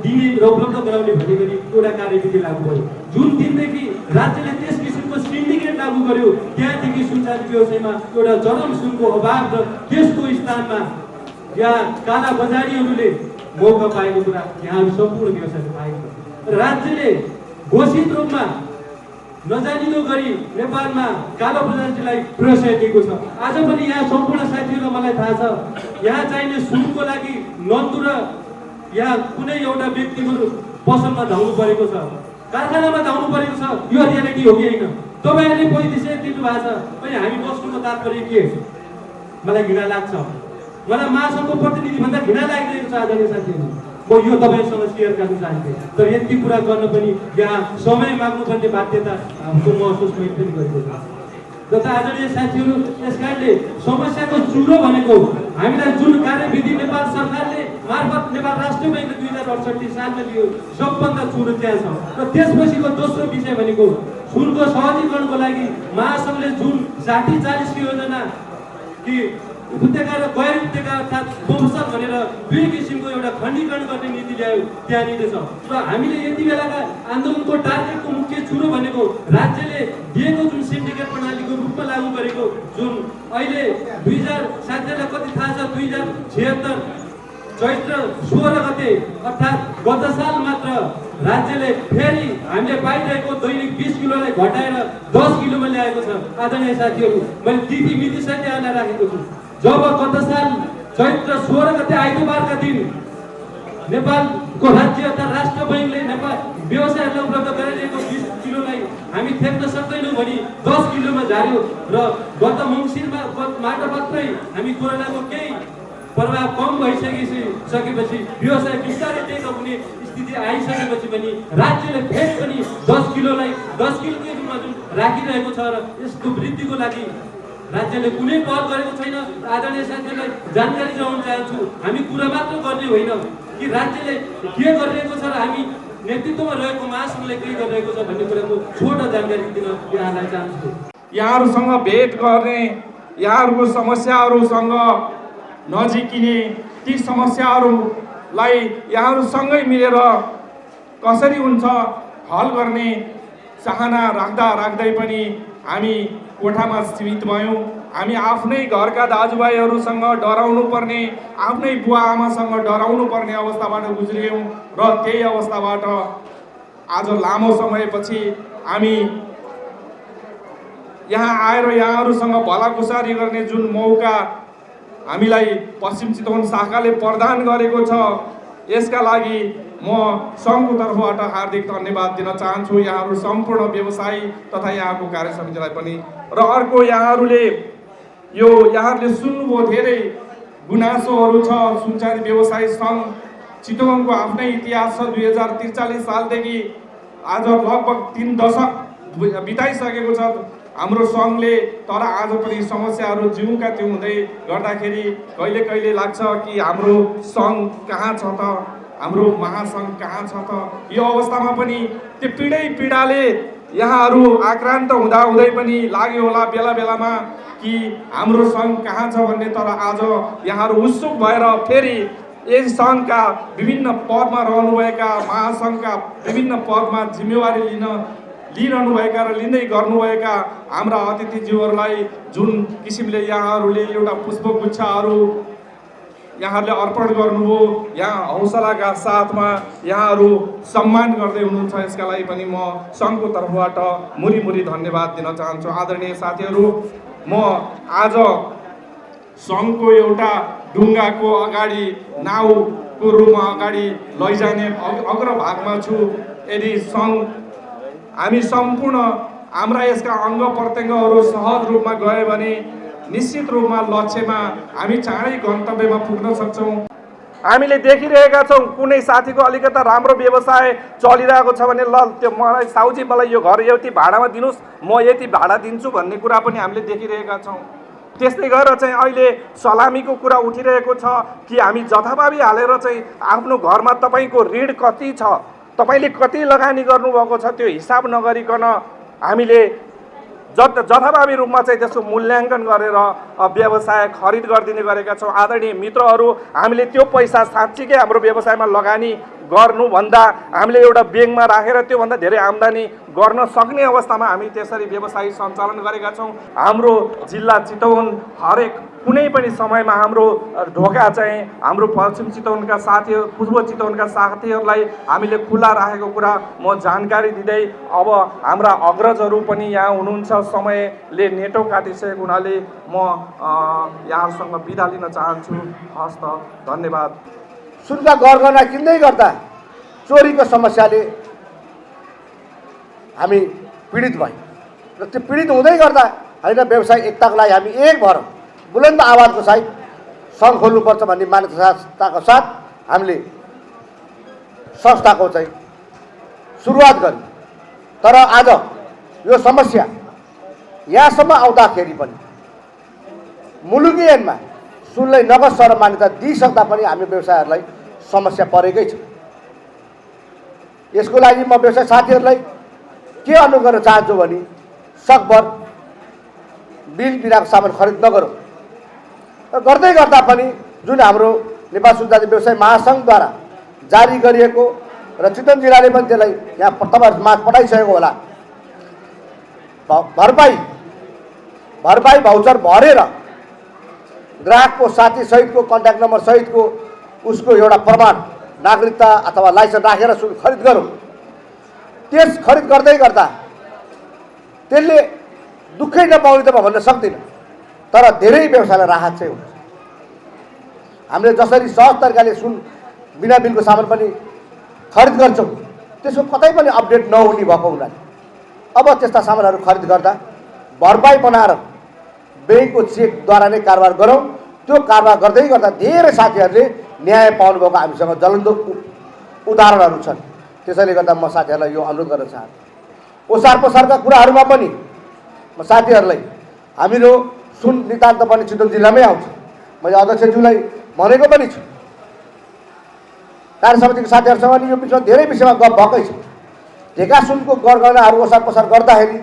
दिने र उपलब्ध गराउने भन्ने गरी एउटा कार्यविधि लागू भयो। जुन दिनदेखि राज्यले त्यस किसिमको सिन्डिकेट लागू गर्यो त्यहाँदेखि सुनचाँदी व्यवसायमा एउटा चरम सुनको अभाव र त्यसको स्थानमा यहाँ काला बजारीहरूले मौका पाएको कुरा यहाँहरू सम्पूर्ण व्यवसायले पाएको छ। राज्यले घोषित रूपमा नजानिदो गरी नेपालमा कालो बजारीलाई प्रश्रय दिएको छ। आज पनि यहाँ सम्पूर्ण साथीहरूलाई मलाई थाहा छ यहाँ चाहिने सुनको लागि नन्दु र यहाँ कुनै एउटा व्यक्तिहरू पसलमा धाउनु परेको छ, कारखानामा धाउनु परेको छ। यो रियालिटी हो कि होइन? तपाईँहरूले पैसा दिनु भएको छ अनि हामी बस्नुको तात्पर्य के? मलाई घृणा लाग्छ, मलाई महासङ्घको प्रतिनिधि भन्दा घृणा लागिरहेको छ आदरणीय साथीहरू। म यो तपाईँसँग सेयर गर्न चाहन्थेँ, तर यति कुरा गर्न पनि यहाँ समय माग्नुपर्ने बाध्यताको महसुस मैले पनि गरेको छु। जता आदरणीय साथीहरू यस कारणले समस्याको चुरो भनेको हामीलाई जुन कार्यविधि नेपाल सरकारले मार्फत नेपाल राष्ट्र ब्याङ्कले 2068 सालमा लियो सबभन्दा चुरो त्यहाँ छ। र त्यसपछिको दोस्रो विषय भनेको सुनको सहजीकरणको लागि महासङ्घले जुन 60-40 योजना कि उपत्यका र गैर उपत्यका अर्थात् बोमसर भनेर दुई किसिमको एउटा खण्डीकरण गर्ने नीति ल्यायो त्यहाँनिर छ। र हामीले यति बेलाका आन्दोलनको टार्गेटको मुख्य चुरो भनेको राज्यले दिएको जुन सिन्डिकेट प्रणालीको रूपमा लागू गरेको जुन अहिले 2000 कति थाहा छ 2076 चैत्र 16 गते अर्थात् गत साल मात्र राज्यले फेरि हामीले पाइरहेको दैनिक 20 किलोलाई घटाएर 10 किलोमा ल्याएको छ। आदरणीय साथीहरू, मैले तिथि मिति सहित यहाँलाई राखेको छु। जब गत साल चैत्र 16 गते आइतबारका दिन नेपालको राज्य अर्थात् राष्ट्र बैङ्कले नेपाल व्यवसायहरूलाई उपलब्ध गराइरहेको 20 किलोलाई हामी थेक्न सक्दैनौँ भनी 10 किलोमा झार्यो र गत मङ्सिरमा मात्रमै हामी कोरोनाको केही प्रभाव कम भइसकेपछि व्यवसाय बिस्तारै टेकअप हुने स्थिति आइसकेपछि पनि राज्यले फेरि पनि 10 किलोलाई 10 किलोकै रूपमा जुन राखिरहेको छ र यसको वृद्धिको लागि राज्यले कुनै पहल गरेको छैन। आदरणीय साथीहरूलाई जानकारी गराउन चाहन्छु, हामी कुरा मात्र गर्ने होइन कि राज्यले के गरिरहेको छ र हामी नेतृत्वमा रहेको महासङ्घले के गरिरहेको छ भन्ने कुराको छोटो जानकारी दिन यहाँलाई चाहन्छु। यहाँहरूसँग भेट गर्ने, यहाँहरूको समस्याहरूसँग नजिकिने, ती समस्याहरूलाई यहाँहरूसँगै मिलेर कसरी हुन्छ हल गर्ने चाहना राख्दै पनि हामी कोठामा सीमित भयौँ। हामी आफ्नै घरका दाजुभाइहरूसँग डराउनु पर्ने, आफ्नै बुवा आमासँग डराउनु पर्ने अवस्थाबाट गुज्रियौँ र त्यही अवस्थाबाट आज लामो समयपछि हामी यहाँ आएर यहाँहरूसँग भलाकुसारी गर्ने जुन मौका हामीलाई पश्चिम चितवन शाखाले प्रदान गरेको छ, यसका लागि म सङ्घको तर्फबाट हार्दिक धन्यवाद दिन चाहन्छु यहाँहरू सम्पूर्ण व्यवसायी तथा यहाँको कार्य समितिलाई पनि। र अर्को, यहाँहरूले सुन्नुभयो धेरै गुनासोहरू छ। सुनचारी व्यवसायी सङ्घ चितवनको आफ्नै इतिहास छ। 2043 सालदेखि आज लगभग 3 दशक बिताइसकेको छ हाम्रो सङ्घले। तर आज पनि समस्याहरू जिउका त्यो हुँदै गर्दाखेरि कहिले कहिले लाग्छ कि हाम्रो सङ्घ कहाँ छ त, हाम्रो महासङ्घ कहाँ छ त। यो अवस्थामा पनि त्यो पीडाले यहाँहरू आक्रान्त हुँदै पनि लाग्यो होला बेला बेलामा कि हाम्रो सङ्घ कहाँ छ भन्ने। तर आज यहाँहरू उत्सुक भएर फेरि यस सङ्घका विभिन्न पदमा रहनुभएका, महासङ्घका विभिन्न पदमा जिम्मेवारी लिइरहनुभएका र लिँदै गर्नुभएका हाम्रा अतिथिज्यूहरूलाई जुन किसिमले यहाँहरूले एउटा पुष्पगुच्छाहरू यहाँहरूले अर्पण गर्नुभयो, यहाँ हौसलाका साथमा यहाँहरू सम्मान गर्दै हुनुहुन्छ, यसका लागि पनि म सङ्घको तर्फबाट मुरी धन्यवाद दिन चाहन्छु। आदरणीय साथीहरू, म आज सङ्घको एउटा ढुङ्गाको अगाडि नाउको रूपमा अगाडि लैजाने अग्रभागमा छु। यदि हामी सम्पूर्ण हाम्रा यसका अङ्ग प्रत्यङ्गहरू सहज रूपमा गयो भने निश्चित रूपमा लक्ष्यमा हामी चाँडै गन्तव्यमा पुग्न सक्छौँ। हामीले देखिरहेका छौँ कुनै साथीको अलिकता राम्रो व्यवसाय चलिरहेको छ भने ल त्यो मलाई साउजी मलाई यो घर यति भाडामा दिनुहोस्, म यति भाडा दिन्छु भन्ने कुरा पनि हामीले देखिरहेका छौँ। त्यस्तै गरेर चाहिँ अहिले सलामीको कुरा उठिरहेको छ कि हामी जथाभावी हालेर चाहिँ आफ्नो घरमा तपाईँको ऋण कति छ, तपाईँले कति लगानी गर्नुभएको छ त्यो हिसाब नगरिकन हामीले जथाभावी रूपमा चाहिँ त्यसको मूल्याङ्कन गरेर व्यवसाय खरिद गरिदिने गरेका छौँ। आदरणीय मित्रहरू, हामीले त्यो पैसा साँच्चीकै हाम्रो व्यवसायमा लगानी गर्नुभन्दा हामीले एउटा ब्याङ्कमा राखेर त्योभन्दा धेरै आम्दानी गर्न सक्ने अवस्थामा हामी त्यसरी व्यवसाय सञ्चालन गरेका छौँ। हाम्रो जिल्ला चितवन हरेक कुनै पनि समयमा हाम्रो ढोका चाहिँ हाम्रो पश्चिम चितवनका साथीहरू, पूर्व चितवनका साथीहरूलाई हामीले खुल्ला राखेको कुरा म जानकारी दिँदै अब हाम्रा अग्रजहरू पनि यहाँ हुनुहुन्छ, समयले नेटो काटिसकेको हुनाले म यहाँहरूसँग बिदा लिन चाहन्छु। हस् त, धन्यवाद। सुनका गरगहना किन्दै गर्दा चोरीको समस्याले हामी पीडित भयौँ र त्यो पीडित हुँदै गर्दा होइन व्यवसाय एकताको लागि हामी एक भएर बुलन्द आवाजको सहित सङ्घ खोल्नुपर्छ भन्ने मान्यताको साथ हामीले संस्थाको चाहिँ सुरुवात गर्यौँ। तर आज यो समस्या यहाँसम्म आउँदाखेरि पनि मुलुकी ऐनमा सुनलाई नगद सर मान्यता दिइसक्दा पनि हामी व्यवसायहरूलाई समस्या परेकै छ। यसको लागि म व्यवसाय साथीहरूलाई के अनुरोध गर्न चाहन्छु भने सकभर बिल बिनाको सामान खरिद नगरौँ र गर्दै गर्दा पनि जुन हाम्रो नेपाल सुन जाति व्यवसाय महासङ्घद्वारा जारी गरिएको र चितवन जिल्लाले पनि त्यसलाई यहाँ तपाईँहरू माझ पठाइसकेको होला भरपाई भाउचर भरेर ग्राहकको साथी सहितको कन्ट्याक्ट नम्बर सहितको उसको एउटा प्रमाण नागरिकता अथवा लाइसेन्स राखेर सुन खरिद गरौँ। त्यस खरिद गर्दै गर्दा त्यसले दुःखै नपाउने त म भन्न सक्दिनँ, तर धेरै व्यवसायलाई राहत चाहिँ हुन्छ। हामीले जसरी सहज तरिकाले सुन बिना बिलको सामान पनि खरिद गर्छौँ त्यसको कतै पनि अपडेट नहुने भएको हुनाले अब त्यस्ता सामानहरू खरिद गर्दा भरपाई बनाएर ब्याङ्कको चेकद्वारा नै कारोबार गरौँ। त्यो कारोबार गर्दै गर्दा धेरै साथीहरूले न्याय पाउनुभएको हामीसँग जलन्दो उदाहरणहरू छन्। त्यसैले गर्दा म साथीहरूलाई यो अनुरोध गर्न चाहन्छु, ओसार पसारका कुराहरूमा पनि म साथीहरूलाई हामीहरू सुन नितान्त पनि चितवन जिल्लामै आउँछ। मैले अध्यक्षज्यूलाई भनेको पनि छु, कार्य समितिको साथीहरूसँग पनि यो बिचमा धेरै विषयमा गफ भएकै छ। ढेका सुनको गरगहनाहरू ओसार पसार गर्दाखेरि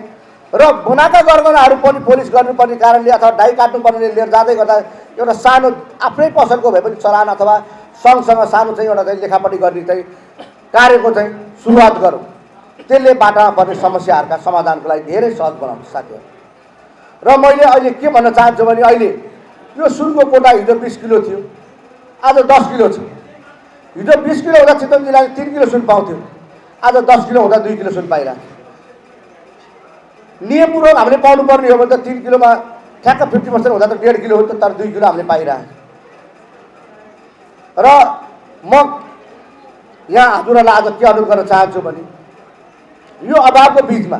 र बनाएका गरगहनाहरू पनि पोलिस गर्नुपर्ने कारणले अथवा डाइ काट्नुपर्ने लिएर जाँदै गर्दा एउटा सानो आफ्नै पसलको भए पनि चलान अथवा सँगसँग सानो चाहिँ एउटा चाहिँ लेखापट्टि गर्ने चाहिँ कार्यको चाहिँ सुरुवात गरौँ। त्यसले बाटामा पर्ने समस्याहरूका समाधानको लागि धेरै सहज बनाउँछ साथीहरू। र मैले अहिले के भन्न चाहन्छु भने अहिले यो सुनको कोटा हिजो 20 किलो थियो, आज 10 किलो छ। हिजो 20 किलो हुँदा चितवन जिल्लाले 3 किलो सुन पाउँथ्यो, आज 10 किलो हुँदा 2 किलो सुन पाइरहेको छ। नियमपूर्वक हामीले पाउनुपर्ने हो भने त 3 किलोमा ठ्याक्क 50% हुँदा त 1.5 किलो हो नि त, तर 2 किलो हामीले पाइरहेको छ। र म यहाँ हजुरहरूलाई आज के अनुरोध गर्न चाहन्छु भने यो अभावको बिचमा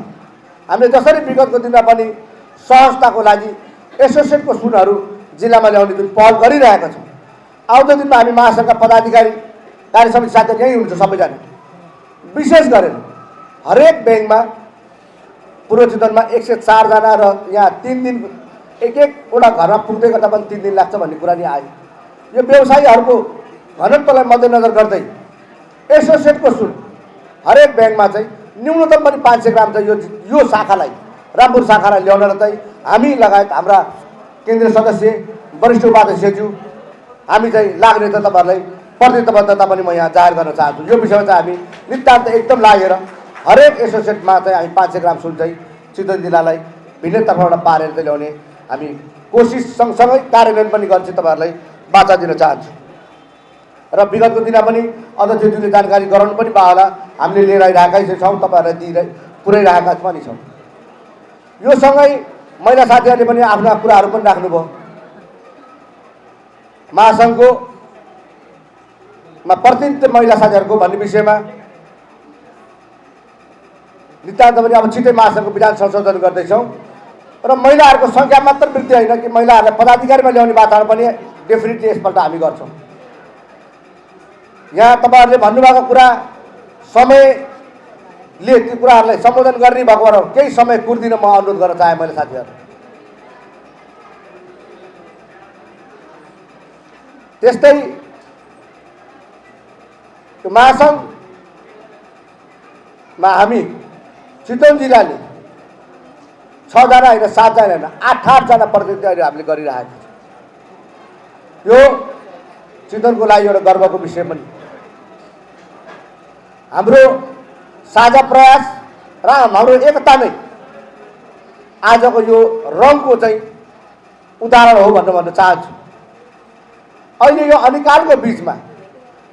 हामीले जसरी विगतको दिनमा पनि सहजताको लागि एसोसिएटको सुनहरू जिल्लामा ल्याउने जुन पहल गरिरहेका छौँ, आउँदो दिनमा हामी महासङ्घका पदाधिकारी कार्य समिति साथीहरू यहीँ हुनुहुन्छ सबैजना। विशेष गरेर हरेक ब्याङ्कमा पूर्व चितवनमा 104 जना र यहाँ 3 दिन एक-एकवटा घरमा पुग्दै गर्दा पनि 3 दिन लाग्छ भन्ने कुरा नि आयो। यो व्यवसायीहरूको घनत्वलाई मध्यनजर गर्दै एसोसिएटको सुन हरेक ब्याङ्कमा चाहिँ न्यूनतम पनि 500 ग्राम चाहिँ यो शाखालाई रामपुर शाखालाई ल्याउन र चाहिँ हामी लगायत हाम्रा केन्द्रीय सदस्य वरिष्ठ उपाध्यक्षज्यू हामी चाहिँ लाग्ने त तपाईँहरूलाई प्रतिबद्धता पनि म यहाँ जाहेर गर्न चाहन्छु। यो विषयमा चाहिँ हामी नितान्त एकदम लागेर हरेक एसोसिएटमा चाहिँ हामी 500 ग्राम सुन चाहिँ चितवन जिल्लालाई भिन्नै तर्फबाट पारेर चाहिँ ल्याउने हामी कोसिस सँगसँगै कार्यान्वयन पनि गर्छु, तपाईँहरूलाई बाचा दिन चाहन्छु। र विगतको दिनमा पनि अध्यक्षज्यूले जानकारी गराउनु पनि भयो होला, हामीले लिएर आइरहेकै छौँ, तपाईँहरूलाई पुर्याइरहेका पनि छौँ। यो सँगै महिला साथीहरूले पनि आफ्ना कुराहरू पनि राख्नुभयो। महासङ्घको प्रतिनिधित्व महिला साथीहरूको भन्ने विषयमा नितान्त पनि अब छिटै महासङ्घको विधान संशोधन गर्दैछौँ र महिलाहरूको सङ्ख्या मात्र वृद्धि होइन कि महिलाहरूलाई पदाधिकारीमा ल्याउने वातावरण पनि डेफिनेटली यसपल्ट हामी गर्छौँ। यहाँ तपाईँहरूले भन्नुभएको कुरा समयले ती कुराहरूलाई सम्बोधन गर्ने भएको भएर केही समय कुर्दिन म अनुरोध गर्न चाहेँ मैले साथीहरू। त्यस्तै त्यो महासङ्घमा हामी चितवन जिल्लाले 6 जना होइन 7 जना होइन 8 जना प्रतिनिधिहरू हामीले गरिरहेको छ। यो चितवनको लागि एउटा गर्वको विषय पनि हाम्रो साझा प्रयास र हाम्रो एकता नै आजको यो रङको चाहिँ उदाहरण हो भन्न चाहन्छु। अहिले यो अनिकालको बिचमा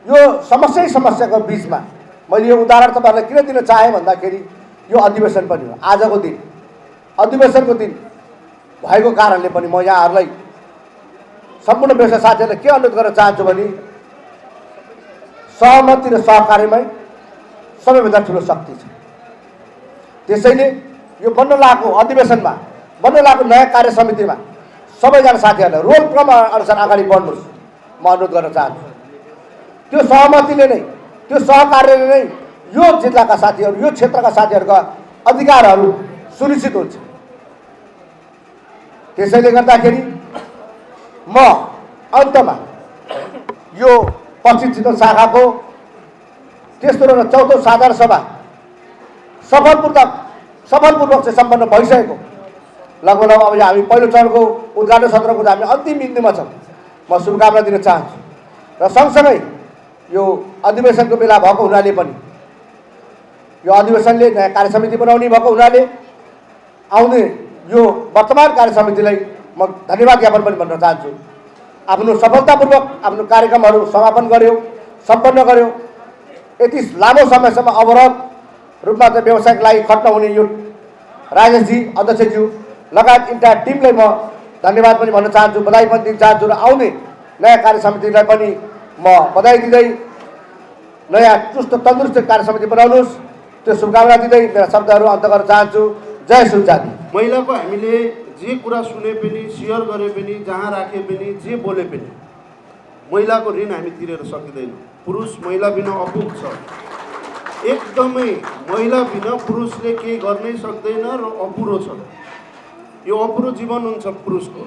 यो समस्याको बिचमा मैले यो उदाहरण तपाईँहरूलाई किन दिन चाहेँ भन्दाखेरि यो अधिवेशन पनि हो, आजको दिन अधिवेशनको दिन भएको कारणले पनि म यहाँहरूलाई सम्पूर्ण व्यवसाय साथीहरूलाई के अनुरोध गर्न चाहन्छु भने सहमति र सहकार्यमै सबैभन्दा ठुलो शक्ति छ। त्यसैले यो बन्न लागेको अधिवेशनमा बन्न लागेको नयाँ कार्य समितिमा सबैजना साथीहरूलाई रोल क्रम अनुसार अगाडि बढ्नुहोस् म अनुरोध गर्न चाहन्छु। त्यो सहमतिले नै त्यो सहकार्यले नै यो जिल्लाका साथीहरू यो क्षेत्रका साथीहरूका अधिकारहरू सुनिश्चित हुन्छ। त्यसैले गर्दाखेरि म अन्तमा यो पश्चिम चितवन शाखाको तेस्रो र चौथो साधारण सभा सफलपूर्वक सफलपूर्वक चाहिँ सम्पन्न भइसकेको लगभग अब हामी पहिलो चरणको उद्घाटन सत्रको हामी अन्तिम बिन्दुमा छौँ। म शुभकामना दिन चाहन्छु र सँगसँगै यो अधिवेशनको बेला भएको हुनाले पनि यो अधिवेशनले नयाँ कार्य समिति बनाउने भएको हुनाले आउने यो वर्तमान कार्य समितिलाई म धन्यवाद ज्ञापन पनि भन्न चाहन्छु। आफ्नो सफलतापूर्वक आफ्नो कार्यक्रमहरू समापन गर्यो, सम्पन्न गर्यो। यति लामो समयसम्म अवरोध रूपमा चाहिँ व्यवसायको लागि खट्न हुने यो राजेशजी, अध्यक्षज्यू लगायत इन्टायर टिमलाई म धन्यवाद पनि भन्न चाहन्छु, बधाई पनि दिन चाहन्छु र आउने नयाँ कार्य समितिलाई पनि म बधाई दिँदै नयाँ चुस्त तन्दुरुस्त कार्य समिति बनाउनुहोस् त्यो शुभकामना दिँदै मेरा शब्दहरू अन्त गर्न चाहन्छु। जय सुन जाति। महिलाको हामीले जे कुरा सुने पनि, सेयर गरे पनि, जहाँ राखे पनि, जे बोले पनि महिलाको ऋण हामी तिरेर सकिँदैन। पुरुष महिला बिना अपुग छ, एकदमै महिला बिना पुरुषले केही गर्नै सक्दैन र अपुरो छ। यो अपुरो जीवन हुन्छ पुरुषको।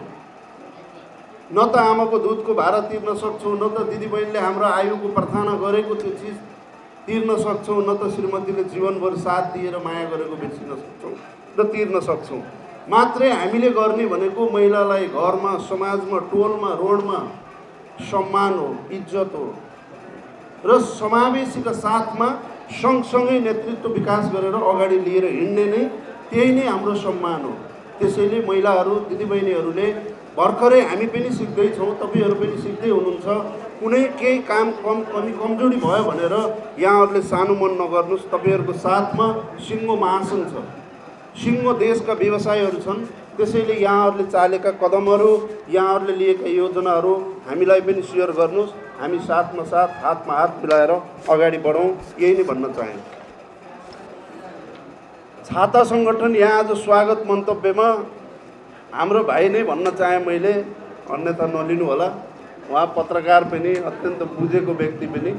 न त आमाको दुधको भाडा तिर्न सक्छौँ, न त दिदीबहिनीले हाम्रो आयुको प्रार्थना गरेको त्यो चिज तिर्न सक्छौँ, न त श्रीमतीले जीवनभर साथ दिएर माया गरेको बेचिन सक्छौँ र तिर्न सक्छौँ। मात्रै हामीले गर्ने भनेको महिलालाई घरमा, समाजमा, टोलमा, रोडमा सम्मान हो, इज्जत हो र समावेशीका साथमा सँगसँगै नेतृत्व विकास गरेर अगाडि लिएर हिँड्ने नै त्यही नै हाम्रो सम्मान हो। त्यसैले महिलाहरू, दिदीबहिनीहरूले भर्खरै हामी पनि सिक्दैछौँ, तपाईँहरू पनि सिक्दै हुनुहुन्छ। कुनै केही काम कमजोरी भयो भनेर यहाँहरूले सानो मन नगर्नुहोस्। तपाईँहरूको साथमा सिङ्गो महासन छ, सिङ्गो देशका व्यवसायहरू छन्। त्यसैले यहाँहरूले चालेका कदमहरू, यहाँहरूले लिएका योजनाहरू हामीलाई पनि सेयर गर्नुहोस्। हामी साथमा साथ, हातमा हात मिलाएर अगाडि बढौँ, यही नै भन्न चाहे। छाता सङ्गठन यहाँ आज स्वागत मन्तव्यमा हाम्रो भाइ नै भन्न चाहे मैले, अन्यथा नलिनु होला। उहाँ पत्रकार पनि, अत्यन्त बुझेको व्यक्ति पनि।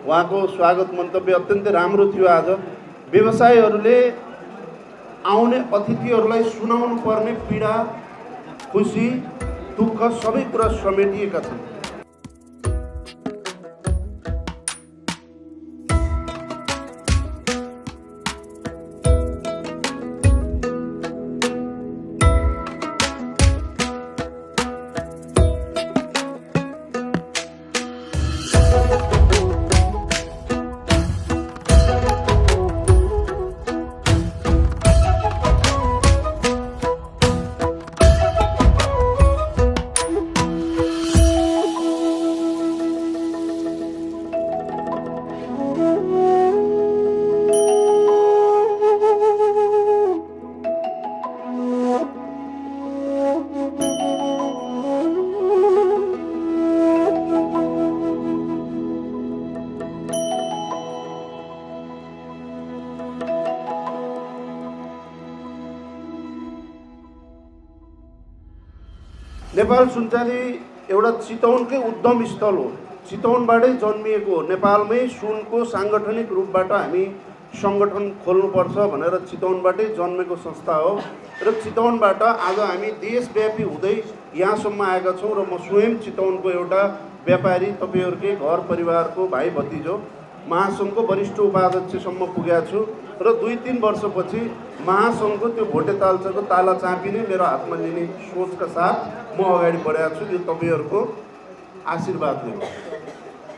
उहाँको स्वागत मन्तव्य अत्यन्तै राम्रो थियो। आज व्यवसायीहरूले आउने अतिथिहरूलाई सुनाउनु पर्ने पीडा, खुसी, दुःख सबै कुरा समेटिएका छन्। नेपाल सुनचाँदी एउटा चितवनकै उद्यम स्थल हो, चितवनबाटै जन्मिएको हो। नेपालमै सुनको साङ्गठनिक रूपबाट हामी सङ्गठन खोल्नुपर्छ भनेर चितवनबाटै जन्मेको संस्था हो र चितवनबाट आज हामी देशव्यापी हुँदै यहाँसम्म आएका छौँ र म स्वयं चितवनको एउटा व्यापारी, तपाईँहरूकै घर परिवारको भाइ भतिजो, महासङ्घको वरिष्ठ उपाध्यक्षसम्म पुगेको छु र 2-3 वर्षपछि महासङ्घको त्यो भोटे तालचाको ताला चापी नै मेरो हातमा लिने सोचका साथ म अगाडि बढेको छु। यो तपाईँहरूको आशीर्वादले हो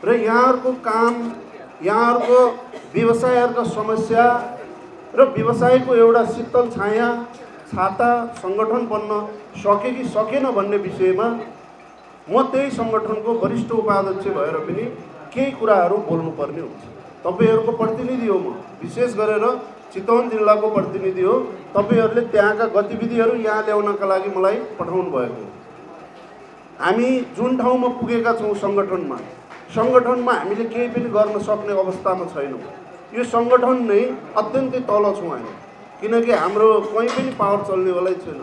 र यहाँहरूको काम, यहाँहरूको व्यवसायहरूका समस्या र व्यवसायको एउटा शीतल छाया, छाता सङ्गठन बन्न सके कि सकेन भन्ने विषयमा म त्यही सङ्गठनको वरिष्ठ उपाध्यक्ष भएर पनि केही कुराहरू बोल्नुपर्ने हुन्छ। तपाईँहरूको प्रतिनिधि हो म, विशेष गरेर चितवन जिल्लाको प्रतिनिधि हो। तपाईँहरूले त्यहाँका गतिविधिहरू यहाँ ल्याउनका लागि मलाई पठाउनु भएको। हामी जुन ठाउँमा पुगेका छौँ सङ्गठनमा हामीले केही पनि गर्न सक्ने अवस्थामा छैनौँ। यो सङ्गठन नै अत्यन्तै तल छौँ हामी, किनकि हाम्रो कहीँ पनि पावर चल्नेवालै छैन।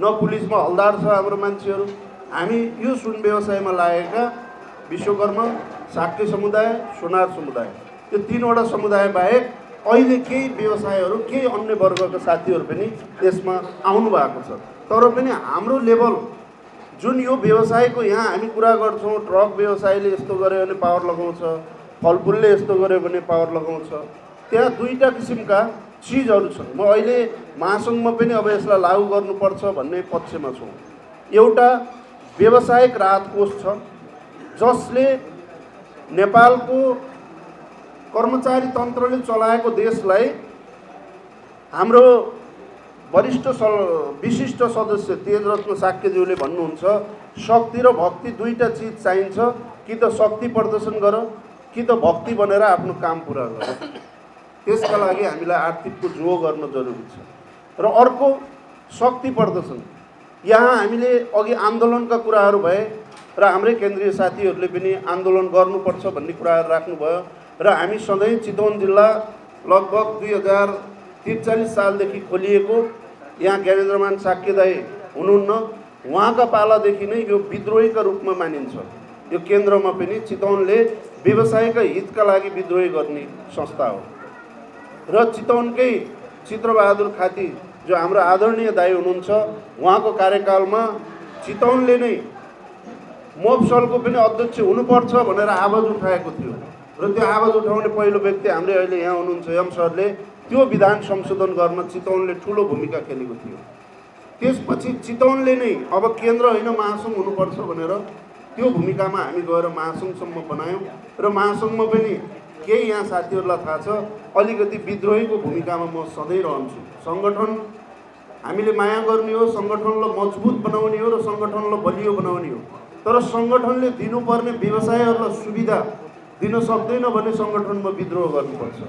न पुलिसमा हलदार छ हाम्रो मान्छेहरू। हामी यो सुन व्यवसायमा लागेका विश्वकर्मा, साक्टे समुदाय, सोनार समुदाय, यो 3वटा समुदाय बाहेक अहिले केही व्यवसायहरू, केही अन्य वर्गका साथीहरू पनि यसमा आउनु भएको छ। तर पनि हाम्रो लेभल जुन यो व्यवसायको यहाँ हामी कुरा गर्छौँ, ट्रक व्यवसायले यस्तो गर्यो भने पावर लगाउँछ, फलफुलले यस्तो गर्यो भने पावर लगाउँछ, त्यहाँ 2टा किसिमका चिजहरू छन्। म अहिले महासङ्घमा पनि अब यसलाई लागू गर्नुपर्छ भन्ने पक्षमा छु। एउटा व्यावसायिक राहत कोष छ जसले नेपालको कर्मचारी तन्त्रले चलाएको देशलाई हाम्रो विशिष्ट सदस्य तेजरत्न साक्यज्यूले भन्नुहुन्छ, शक्ति र भक्ति दुईटा चिज चाहिन्छ, कि त शक्ति प्रदर्शन गर कि त भक्ति बनेर आफ्नो काम पुरा गर। त्यसका लागि हामीलाई आर्थिकको जो गर्न जरुरी छ। र अर्को शक्ति प्रदर्शन, यहाँ हामीले अघि आन्दोलनका कुराहरू भए र हाम्रै केन्द्रीय साथीहरूले पनि आन्दोलन गर्नुपर्छ भन्ने कुराहरू राख्नुभयो र हामी सधैँ चितवन जिल्ला लगभग 2043 सालदेखि खोलिएको, यहाँ ज्ञानेन्द्रमान साक्यदाई हुनुहुन्न, उहाँका पालादेखि नै यो विद्रोहीका रूपमा मानिन्छ। यो केन्द्रमा पनि चितवनले व्यवसायका हितका लागि विद्रोही गर्ने संस्था हो र चितवनकै चित्रबहादुर खाती जो हाम्रो आदरणीय दाई हुनुहुन्छ, उहाँको कार्यकालमा चितवनले नै मोफसलको पनि अध्यक्ष हुनुपर्छ भनेर आवाज उठाएको थियो र त्यो आवाज उठाउने पहिलो व्यक्ति हामीले अहिले यहाँ हुनुहुन्छ एम सरले त्यो विधान संशोधन गर्न चितवनले ठुलो भूमिका खेलेको थियो। त्यसपछि चितवनले नै अब केन्द्र होइन महासङ्घ हुनुपर्छ भनेर त्यो भूमिकामा हामी गएर महासङ्घसम्म बनायौँ र महासङ्घमा पनि केही यहाँ साथीहरूलाई थाहा छ अलिकति विद्रोहीको भूमिकामा म सधैँ रहन्छु। सङ्गठन हामीले माया गर्ने हो, सङ्गठनलाई मजबुत बनाउने हो र सङ्गठनलाई बलियो बनाउने हो। तर सङ्गठनले दिनुपर्ने व्यवसायहरूलाई सुविधा दिन सक्दैन भने सङ्गठनमा विद्रोह गर्नुपर्छ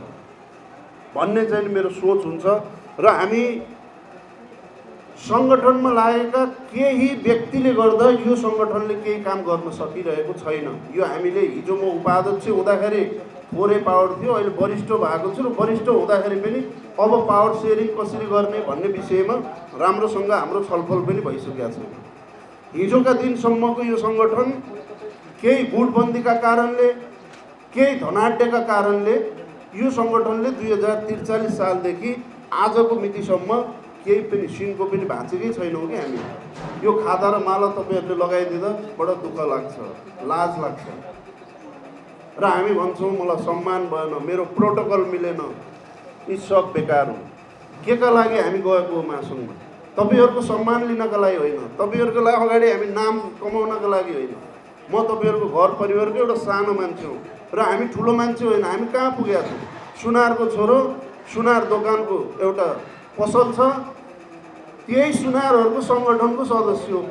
भन्ने चाहिँ मेरो सोच हुन्छ। र हामी सङ्गठनमा लागेका केही व्यक्तिले गर्दा यो सङ्गठनले केही काम गर्न सकिरहेको छैन। यो हामीले हिजो म उपाध्यक्ष हुँदाखेरि थोरै पावर थियो, अहिले वरिष्ठ भएको छु र वरिष्ठ हुँदाखेरि पनि अब पावर सेयरिङ कसरी गर्ने भन्ने विषयमा राम्रोसँग हाम्रो छलफल पनि भइसकेको छ। हिजोका दिनसम्मको यो सङ्गठन केही गुटबन्दीका कारणले, केही धनाढ्यका कारणले यो सङ्गठनले 2043 सालदेखि आजको मितिसम्म केही पनि सिनको पनि भाँचेकै छैनौँ कि हामी। यो खाता र माला तपाईँहरूले लगाइदिँदा बडो दुःख लाग्छ, लाज लाग्छ र हामी भन्छौँ मलाई सम्मान भएन, मेरो प्रोटोकल मिलेन, यी सब बेकार हो। के का लागि हामी गएको हो महासङ्घमा? तपाईँहरूको सम्मान लिनका लागि होइन, तपाईँहरूको लागि अगाडि हामी नाम कमाउनका लागि होइन। म तपाईँहरूको घर परिवारको एउटा सानो मान्छे हो र हामी ठुलो मान्छे होइन। हामी कहाँ पुगेका छौँ? सुनारको छोरो, सुनार दोकानको एउटा पसल छ, त्यही सुनारहरूको सङ्गठनको सदस्य हो,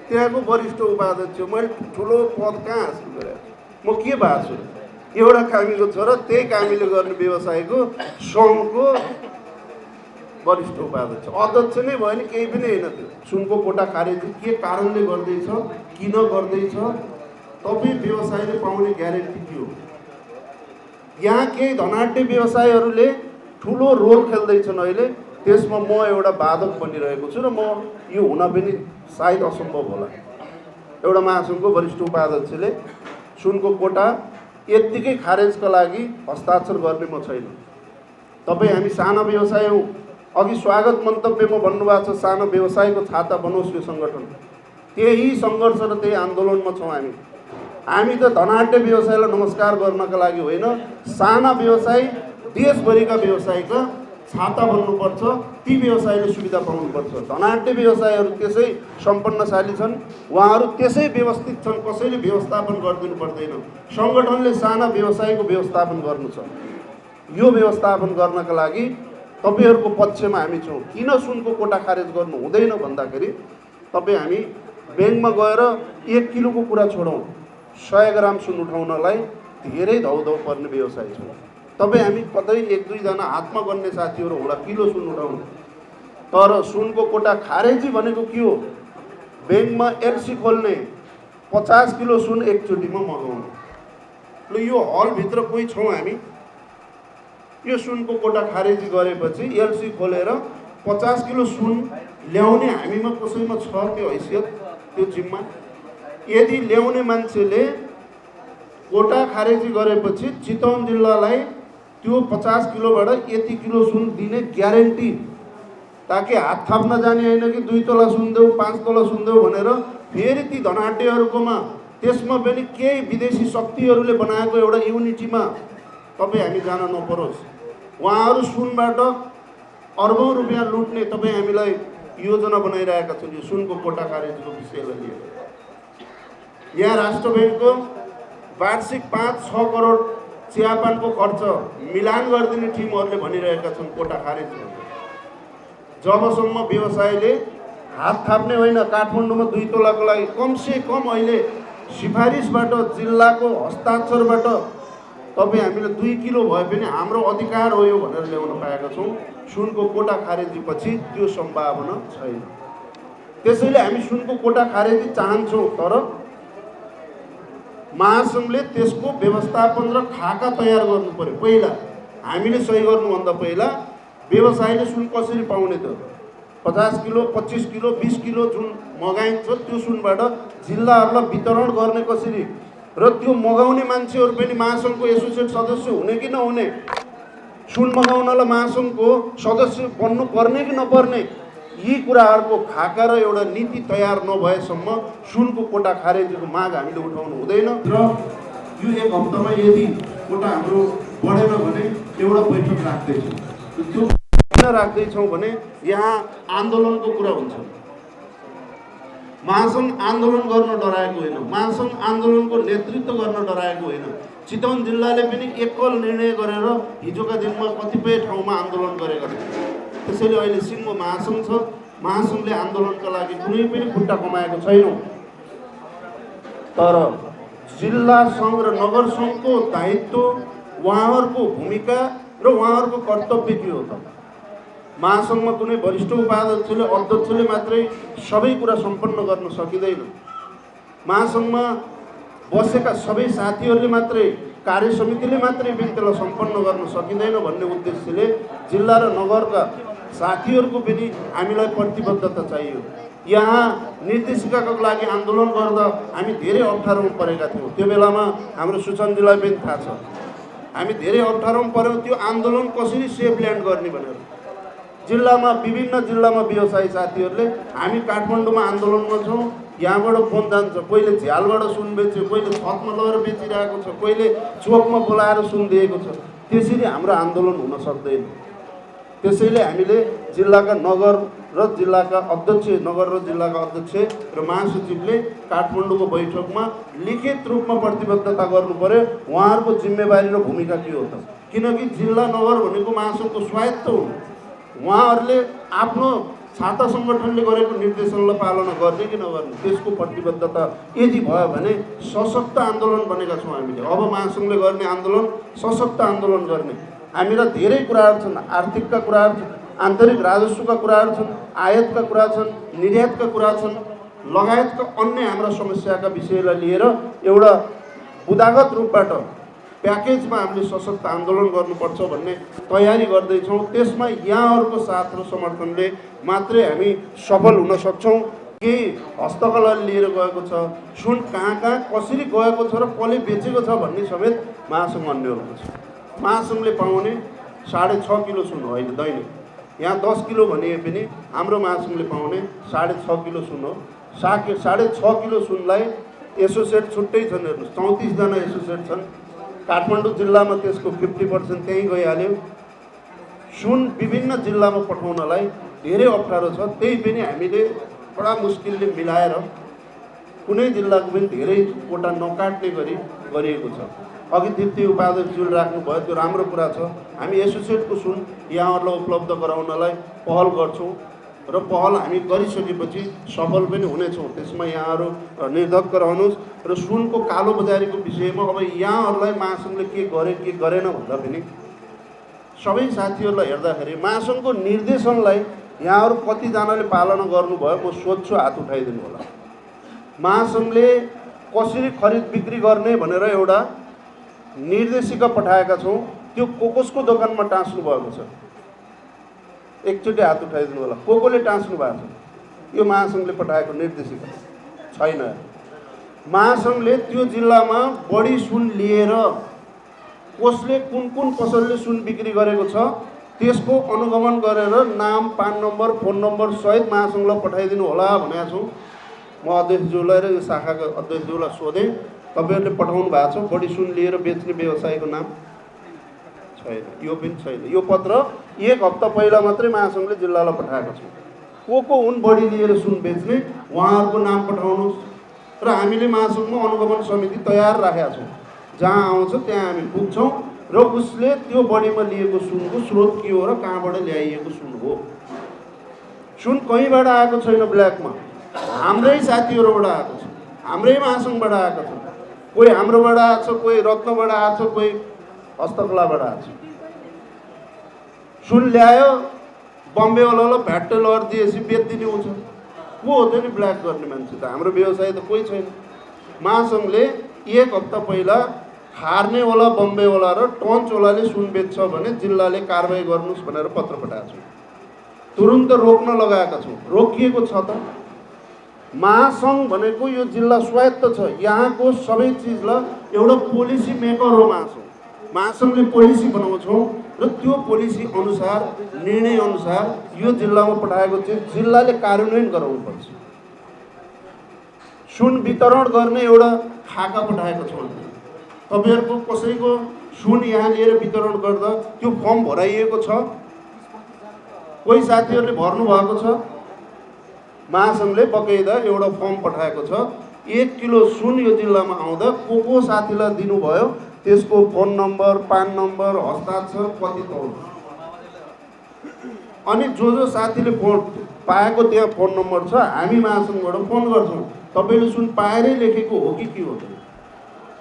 त्यहाँको वरिष्ठ उपाध्यक्ष। मैले ठुलो पद कहाँ हासिल गरेँ? म के भएको छु? एउटा कामीको छोरा, त्यही कामीले गर्ने व्यवसायको सङ्घको वरिष्ठ उपाध्यक्ष, अध्यक्ष नै भयो नि केही पनि होइन। त्यो सुनको कोटा खारेज के कारणले गर्दैछ, किन गर्दैछ, तपाईँ व्यवसायले पाउने ग्यारेन्टी के हो? यहाँ केही धनाढ्य व्यवसायहरूले ठुलो रोल खेल्दैछन् अहिले, त्यसमा म एउटा बाधक बनिरहेको छु र म यो हुन पनि सायद असम्भव होला। एउटा महासङ्घको वरिष्ठ उपाध्यक्षले सुनको कोटा यत्तिकै खारेजका लागि हस्ताक्षर गर्ने म छैन। तपाईँ हामी सानो व्यवसाय हौँ, अघि स्वागत मन्तव्यमा भन्नुभएको छ सानो व्यवसायको छाता बनोस् यो सङ्गठन। त्यही सङ्घर्ष र त्यही आन्दोलनमा छौँ हामी। हामी त धनाढ्य व्यवसायलाई नमस्कार गर्नका लागि होइन, साना व्यवसाय देशभरिका व्यवसायका छाता बन्नुपर्छ, ती व्यवसायले सुविधा पाउनुपर्छ। धनाढ्य व्यवसायहरू त्यसै सम्पन्नशाली छन्, उहाँहरू त्यसै व्यवस्थित छन्, कसैले व्यवस्थापन गरिदिनु पर्दैन। सङ्गठनले साना व्यवसायको व्यवस्थापन गर्नु छ। यो व्यवस्थापन गर्नका लागि तपाईँहरूको पक्षमा हामी छौँ। किन सुनको कोटा खारेज गर्नु हुँदैन भन्दाखेरि तपाईँ हामी ब्याङ्कमा गएर 1 किलोको कुरा छोडौँ, 100 ग्राम सुन उठाउनलाई धेरै धौधौ पर्ने व्यवसाय छ। तपाईँ हामी कतै 1-2 जना हातमा गन्ने साथीहरू होला किलो सुन उठाउनु। तर सुनको कोटा खारेजी भनेको के हो? ब्याङ्कमा एलसी खोल्ने, 50 किलो सुन एकचोटिमा मगाउनु। ल यो हलभित्र कोही छौँ हामी, यो सुनको कोटा खारेजी गरेपछि एलसी खोलेर 50 किलो सुन ल्याउने हामीमा कसैमा छ त्यो हैसियत, त्यो जिम्मा? यदि ल्याउने मान्छेले कोटा खारेजी गरेपछि चितवन जिल्लालाई त्यो 50 किलोबाट यति किलो सुन दिने ग्यारेन्टी, ताकि हात थाप्न जाने होइन कि 2 तोला सुन देऊ 5 तोला सुन देऊ भनेर फेरि ती धनाढ्यहरूकोमा, त्यसमा पनि केही विदेशी शक्तिहरूले बनाएको एउटा युनिटीमा तपाईँ हामी जान नपरोस्। उहाँहरू सुनबाट अर्बौं रुपियाँ लुट्ने तपाईँ हामीलाई योजना बनाइरहेका छौँ यो सुनको कोटा खारेजीको विषयलाई लिएर। यहाँ राष्ट्र ब्याङ्कको वार्षिक 5-6 करोड चियापानको खर्च मिलान गरिदिने टिमहरूले भनिरहेका छन् कोटा खारेज। जबसम्म व्यवसायले हात थाप्ने होइन, काठमाडौँमा 2 तोलाको लागि कमसे कम अहिले सिफारिसबाट जिल्लाको हस्ताक्षरबाट तपाईँ हामीले 2 किलो भए पनि हाम्रो अधिकार हो यो भनेर ल्याउन पाएका छौँ। सुनको कोटा खारेजी पछि त्यो सम्भावना छैन। त्यसैले हामी सुनको कोटा खारेजी चाहन्छौँ, तर महासङ्घले त्यसको व्यवस्थापन र खाका तयार गर्नु पर्यो। पहिला हामीले सही गर्नुभन्दा पहिला व्यवसायले सुन कसरी पाउने त 50 किलो 25 किलो 20 किलो जुन मगाइन्छ त्यो सुनबाट जिल्लाहरूलाई वितरण गर्ने कसरी, र त्यो मगाउने मान्छेहरू पनि महासङ्घको एसोसिएट सदस्य हुने कि नहुने, सुन मगाउनलाई महासङ्घको सदस्य बन्नु पर्ने कि नपर्ने, यी कुराहरूको खाका र एउटा नीति तयार नभएसम्म सुनको कोटा खारेजीको माग हामीले उठाउनु हुँदैन। र यो 1 हप्तामा यदि कोटा हाम्रो बढेन भने एउटा बैठक राख्दैछौँ। त्यो किन राख्दैछौँ भने यहाँ आन्दोलनको कुरा हुन्छ। महासङ्घ आन्दोलन गर्न डराएको होइन, महासङ्घ आन्दोलनको नेतृत्व गर्न डराएको होइन। चितवन जिल्लाले पनि एकल निर्णय गरेर हिजोका दिनमा कतिपय ठाउँमा आन्दोलन गरेका छन्। त्यसैले अहिले सिङ्गो महासङ्घ छ, महासङ्घले आन्दोलनका लागि कुनै पनि खुट्टा कमाएको छैनौँ। तर जिल्ला सङ्घ र नगर सङ्घको दायित्व, उहाँहरूको भूमिका र उहाँहरूको कर्तव्य के हो त? महासङ्घमा कुनै वरिष्ठ उपाध्यक्षले अध्यक्षले मात्रै सबै कुरा सम्पन्न गर्न सकिँदैन। महासङ्घमा बसेका सबै साथीहरूले मात्रै, कार्य समितिले मात्रै पनि त्यसलाई सम्पन्न गर्न सकिँदैन भन्ने उद्देश्यले जिल्ला र नगरका साथीहरूको पनि हामीलाई प्रतिबद्धता चाहियो। यहाँ निर्देशिकाको लागि आन्दोलन गर्दा हामी धेरै अप्ठ्यारोमा परेका थियौँ। त्यो बेलामा हाम्रो सुचन्दीलाई पनि थाहा छ, हामी धेरै अप्ठ्यारोमा पऱ्यौँ त्यो आन्दोलन कसरी सेफ ल्यान्ड गर्ने भनेर। जिल्लामा विभिन्न जिल्लामा व्यवसायी साथीहरूले हामी काठमाडौँमा आन्दोलनमा छौँ, यहाँबाट फोन जान्छ, कोहीले झ्यालबाट सुन बेच्यो, कोहीले छतमा लगेर बेचिरहेको छ, कोहीले चोकमा बोलाएर सुन दिएको छ। त्यसरी हाम्रो आन्दोलन हुन सक्दैन। त्यसैले हामीले जिल्लाका नगर र जिल्लाका अध्यक्ष, नगर र जिल्लाका अध्यक्ष र महासचिवले काठमाडौँको बैठकमा लिखित रूपमा प्रतिबद्धता गर्नु पर्यो उहाँहरूको जिम्मेवारी र भूमिका के हो त। किनकि जिल्ला नगर भनेको महासङ्घको स्वायत्त हो। उहाँहरूले आफ्नो छाता सङ्गठनले गरेको निर्देशनलाई पालना गर्ने कि नगर्ने, त्यसको प्रतिबद्धता यदि भयो भने सशक्त आन्दोलन बनेका छौँ हामीले। अब महासङ्घले गर्ने आन्दोलन सशक्त आन्दोलन गर्ने। हामीलाई धेरै कुराहरू छन्, आर्थिकका कुराहरू छन्, आन्तरिक राजस्वका कुराहरू छन्, आयातका कुरा छन्, निर्यातका कुरा छन्, लगायतका अन्य हाम्रा समस्याका विषयलाई लिएर एउटा बुदागत रूपबाट प्याकेजमा हामीले सशक्त आन्दोलन गर्नुपर्छ भन्ने तयारी गर्दैछौँ। त्यसमा यहाँहरूको साथ र समर्थनले मात्रै हामी सफल हुन सक्छौँ। केही हस्तकलाले लिएर गएको छ, सुन कहाँ कहाँ कसरी गएको छ र कसले बेचेको छ भन्ने समेत महासङ्घ अन्यहरूको छ। महासङ्घले पाउने 6.5 किलो सुन होइन दैनिक, यहाँ 10 किलो भने पनि हाम्रो महासङ्घले पाउने 6.5 किलो सुन हो। 6.5 किलो सुनलाई एसोसिएट छुट्टै छन्, हेर्नुहोस् 34 जना एसोसिएट छन्। काठमाडौँ जिल्लामा त्यसको 50% त्यहीँ गइहाल्यो। सुन विभिन्न जिल्लामा पठाउनलाई धेरै अप्ठ्यारो छ, त्यही पनि हामीले बडा मुस्किलले मिलाएर कुनै जिल्लाको पनि धेरै कोटा नकाट्ने गरी गरिएको छ। अघि दिप्ती उपाध्यक्षले राख्नुभयो, त्यो राम्रो कुरा छ। हामी एसोसिएटको सुन यहाँहरूलाई उपलब्ध गराउनलाई पहल गर्छौँ र पहल हामी गरिसकेपछि सफल पनि हुनेछौँ। त्यसमा यहाँहरू निर्धक्क रहनुहोस्। र सुनको कालो बजारीको विषयमा अब यहाँहरूलाई महासङ्घले के गरे के गरेन भन्दा पनि सबै साथीहरूलाई हेर्दाखेरि महासङ्घको निर्देशनलाई यहाँहरू कतिजनाले पालना गर्नुभयो म सोध्छु, हात उठाइदिनु होला। महासङ्घले कसरी खरिद बिक्री गर्ने भनेर एउटा निर्देशिका पठाएका छौँ, त्यो कसको दोकानमा टाँस्नु भएको छ? एकचोटि हात उठाइदिनु होला। कोले टाँस्नु भएको छ? यो महासङ्घले पठाएको निर्देशिका छैन। महासङ्घले त्यो जिल्लामा बढी सुन लिएर कसले कुन कुन पसलले सुन बिक्री गरेको छ त्यसको अनुगमन गरेर नाम, पान नम्बर, फोन नम्बर सहित महासङ्घलाई पठाइदिनु होला भनेका छौँ। म अध्यक्षज्यूलाई र यो शाखाका अध्यक्षज्यूलाई सोधेँ, तपाईँहरूले पठाउनु भएको छ बढी सुन लिएर बेच्ने व्यवसायीको नाम छ छैन, यो पनि छैन। यो पत्र 1 हप्ता पहिला मात्रै महासङ्घले जिल्लालाई पठाएको छ। को हुन् बढी लिएर सुन बेच्ने, उहाँहरूको नाम पठाउनुहोस् र हामीले महासङ्घमा अनुगमन समिति तयार राखेका छौँ। जहाँ आउँछ त्यहाँ हामी पुग्छौँ र उसले त्यो बढीमा लिएको सुनको स्रोत के हो र कहाँबाट ल्याइएको सुन हो। सुन कहीँबाट आएको छैन, ब्ल्याकमा हाम्रै साथीहरूबाट आएको छ, हाम्रै महासङ्घबाट आएको छ। कोही हाम्रोबाट आएको छ, कोही रत्नबाट आएको छ, कोही हस्तकलाबाट आएको छ। सुन ल्यायो, बम्बेवालालाई भ्याट्ट लर दिएपछि बेचिदिने हुन्छ। को हो त नि ब्ल्याक गर्ने मान्छे त? हाम्रो व्यवसाय त कोही छैन। महासङ्घले 1 हप्ता पहिला खार्नेवाला बम्बेवाला र टन्चवालाले सुन बेच्छ भने जिल्लाले कारबाही गर्नुहोस् भनेर पत्र पठाएको छु। तुरुन्त रोक्न लगाएका छौँ। रोकिएको छ त। महासङ्घ भनेको यो जिल्ला स्वायत्त छ। यहाँको सबै चिजलाई एउटा पोलिसी मेकर हो महासङ्घ। महासङ्घले पोलिसी बनाउँछौँ र त्यो पोलिसी अनुसार, निर्णय अनुसार यो जिल्लामा पठाएको चिज जिल्लाले कार्यान्वयन गराउनुपर्छ। सुन वितरण गर्ने एउटा खाका पठाएको छौँ। तपाईँहरूको कसैको सुन यहाँ लिएर वितरण गर्दा त्यो फर्म भराइएको छ? कोही साथीहरूले भर्नु भएको छ? महासङ्घले बकैदा एउटा फर्म पठाएको छ। 1 किलो सुन यो जिल्लामा आउँदा को साथीलाई दिनुभयो, त्यसको फोन नम्बर, पान नम्बर, हस्ताक्षर, कति तौल, अनि जो साथीले फोन पाएको त्यहाँ फोन नम्बर छ, हामी महासङ्घबाट फोन गर्छौँ तपाईँले सुन पाएरै लेखेको हो कि के हो।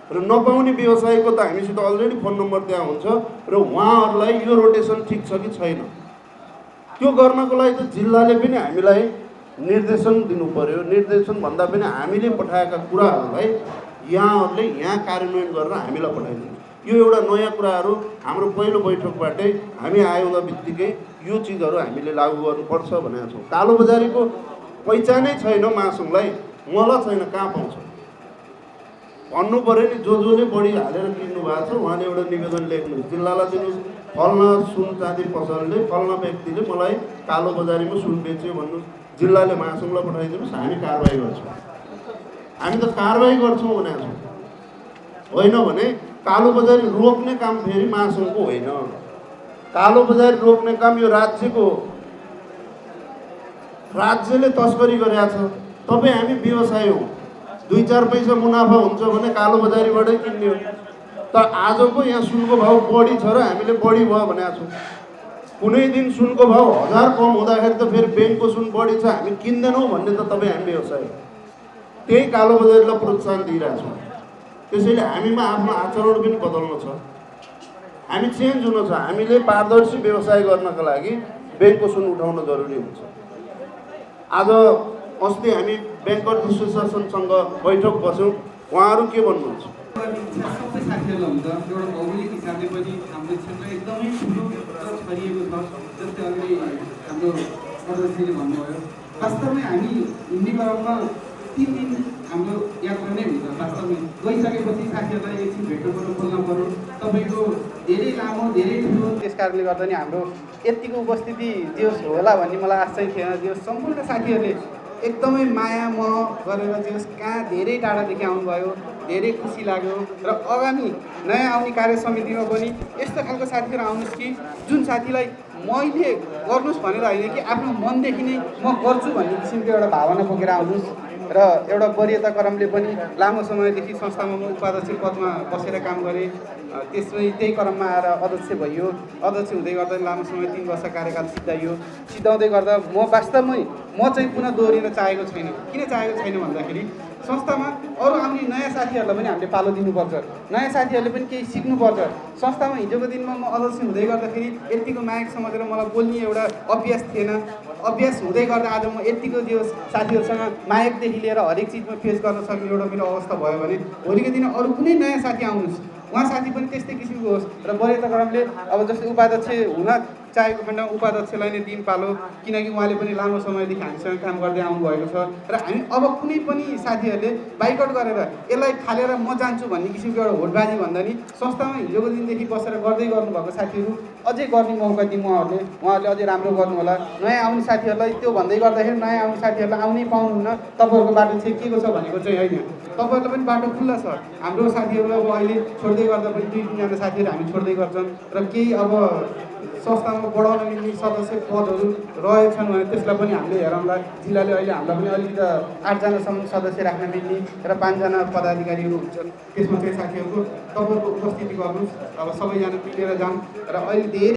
र नपाउने व्यवसायीको त हामीसित अलरेडी फोन नम्बर त्यहाँ हुन्छ र उहाँहरूलाई यो रोटेसन ठिक छ कि छैन त्यो गर्नको लागि त जिल्लाले पनि हामीलाई निर्देशन दिनु पर्यो। निर्देशन भन्दा पनि हामीले पठाएका कुराहरूलाई यहाँहरूले यहाँ कार्यान्वयन गरेर हामीलाई पठाइदिनु। यो एउटा नयाँ कुराहरू हाम्रो पहिलो बैठकबाटै हामी आउँदा बित्तिकै यो चिजहरू हामीले लागू गर्नुपर्छ भनेका छौँ। कालोबजारीको पहिचानै छैन महासङ्घलाई, मलाई छैन, कहाँ पाउँछ भन्नु पऱ्यो नि। जसले बढी हालेर किन्नु भएको छ उहाँले एउटा निवेदन लेख्नुहोस्, जिल्लालाई दिनुहोस्, फल्ना सुन चाँदी पसलले, फल्ना व्यक्तिले मलाई कालोबजारीमा सुन बेच्यो भन्नुहोस्, जिल्लाले महासङ्घलाई पठाइदिनुहोस्, हामी कारबाही गर्छौँ। हामी त कारबाही गर्छौँ भनेको छौँ। होइन भने कालोबजारी रोक्ने काम फेरि महासङ्घको होइन। कालोबजारी रोक्ने काम यो राज्यको हो। राज्यले तस्करी गरेका छ। तपाईँ हामी व्यवसाय हो, 2-4 पैसा मुनाफा हुन्छ भने कालोबजारीबाटै किन्ने हो। तर आजको यहाँ सुनको भाउ बढी छ र हामीले बढी भयो भनेका छौँ। कुनै दिन सुनको भाउ 1000 कम हुँदाखेरि त फेरि ब्याङ्कको सुन बढी छ हामी किन्दैनौँ भन्ने त तपाईँ हामी व्यवसाय हो। त्यही कालोबजारीलाई प्रोत्साहन दिइरहेको छौँ। त्यसैले हामीमा आफ्नो आचरण पनि बदल्नु छ, हामी चेन्ज हुनु छ। हामीले पारदर्शी व्यवसाय गर्नका लागि ब्याङ्कको सुन उठाउन जरुरी हुन्छ। आज अस्ति हामी ब्याङ्कर्स एसोसिएसनसँग बैठक बस्यौँ, उहाँहरू के भन्नुहुन्छ? सबै साथीहरूलाई हुन्छ एउटा भौगोलिक हिसाबले पनि हाम्रो क्षेत्र एकदमै ठुलो र छरिएको छ। जस्तै अघि हाम्रो अध्यक्षले भन्नुभयो, वास्तवमै हामी हिन्दीकरणमा 3 दिन हाम्रो यात्रा नै हुन्छ। वास्तवमै गइसकेपछि साथीहरूलाई एकछिन भेट्नु पर्यो, बोल्नु पर्यो। तपाईँको धेरै लामो, धेरै ठुलो, त्यस कारणले गर्दा नि हाम्रो यतिको उपस्थिति जे होला भन्ने मलाई आश चाहिँ थिएन। त्यो सम्पूर्ण साथीहरूले एकदमै माया मोह गरेर चाहिँ कहाँ धेरै टाढादेखि आउनुभयो, धेरै खुसी लाग्यो। र आगामी नयाँ आउने कार्य समितिमा पनि यस्तो खालको साथीहरू आउनुहोस् कि जुन साथीलाई मैले गर्नुहोस् भनेर होइन कि आफ्नो मनदेखि नै म गर्छु भन्ने किसिमको एउटा भावना बोकेर आउनुहोस्। र एउटा वरियता क्रमले पनि लामो समयदेखि संस्थामा म उपाध्यक्ष पदमा बसेर काम गरेँ। त्यसमै त्यही क्रममा आएर अध्यक्ष भइयो। अध्यक्ष हुँदै गर्दा लामो समय 3 वर्ष कार्यकाल सिद्धाइयो। सिद्धाउँदै गर्दा म वास्तवमै चाहिँ पुनः दोहोरिन चाहेको छैन। किन चाहेको छैन भन्दाखेरि संस्थामा अरू आउने नयाँ साथीहरूलाई पनि हामीले पालो दिनुपर्छ, नयाँ साथीहरूले पनि केही सिक्नुपर्छ। संस्थामा हिजोको दिनमा म अध्यक्ष हुँदै गर्दाखेरि यतिको मायक समातेर मलाई बोल्ने एउटा अभ्यास थिएन। अभ्यास हुँदै गर्दा आज म यतिको जो साथीहरूसँग मायकदेखि लिएर हरेक चिजमा फेस गर्न सक्ने एउटा मेरो अवस्था भयो भने भोलिको दिन अरू कुनै नयाँ साथी आउनुहोस्, उहाँ साथी पनि त्यस्तै किसिमको होस्। र वरियता क्रमले अब जस्तै उपाध्यक्ष हुन चाहेको खण्डमा उपाध्यक्षलाई नै दिन पालो, किनकि उहाँले पनि लामो समयदेखि हामीसँग काम गर्दै आउनुभएको छ र हामी अब कुनै पनि साथीहरूले बाइकआउट गरेर यसलाई खालेर म जान्छु भन्ने किसिमको एउटा होडबाजी भन्दा नि संस्थामा हिजोको दिनदेखि बसेर गर्दै गर्नुभएको साथीहरू अझै गर्ने मौका दिउँ उहाँहरूले अझै राम्रो गर्नु होला। नयाँ आउने साथीहरूलाई त्यो भन्दै गर्दाखेरि नयाँ आउने साथीहरूलाई आउनै पाउनुहुन्न, तपाईँहरूको बाटो चाहिँ के को छ भनेको चाहिँ होइन, तपाईँहरूलाई पनि बाटो खुल्ला छ। हाम्रो साथीहरू अब अहिले छोड्दै गर्दा पनि 2-3जना साथीहरू हामी छोड्दै गर्छन् र केही अब संस्थामा बढाउन मिल्ने सदस्य पदहरू रहेछन् भने त्यसलाई पनि हामीले हेरौँला। जिल्लाले अहिले हामीलाई पनि अलिकति 8जनासम्म सदस्य राख्न मिल्ने र 5जना पदाधिकारीहरू हुन्छन्, त्यसमा चाहिँ साथीहरूको तपाईँहरूको उपस्थिति गर्नुहोस्। अब सबैजना मिलेर जाउँ र अहिले धेरै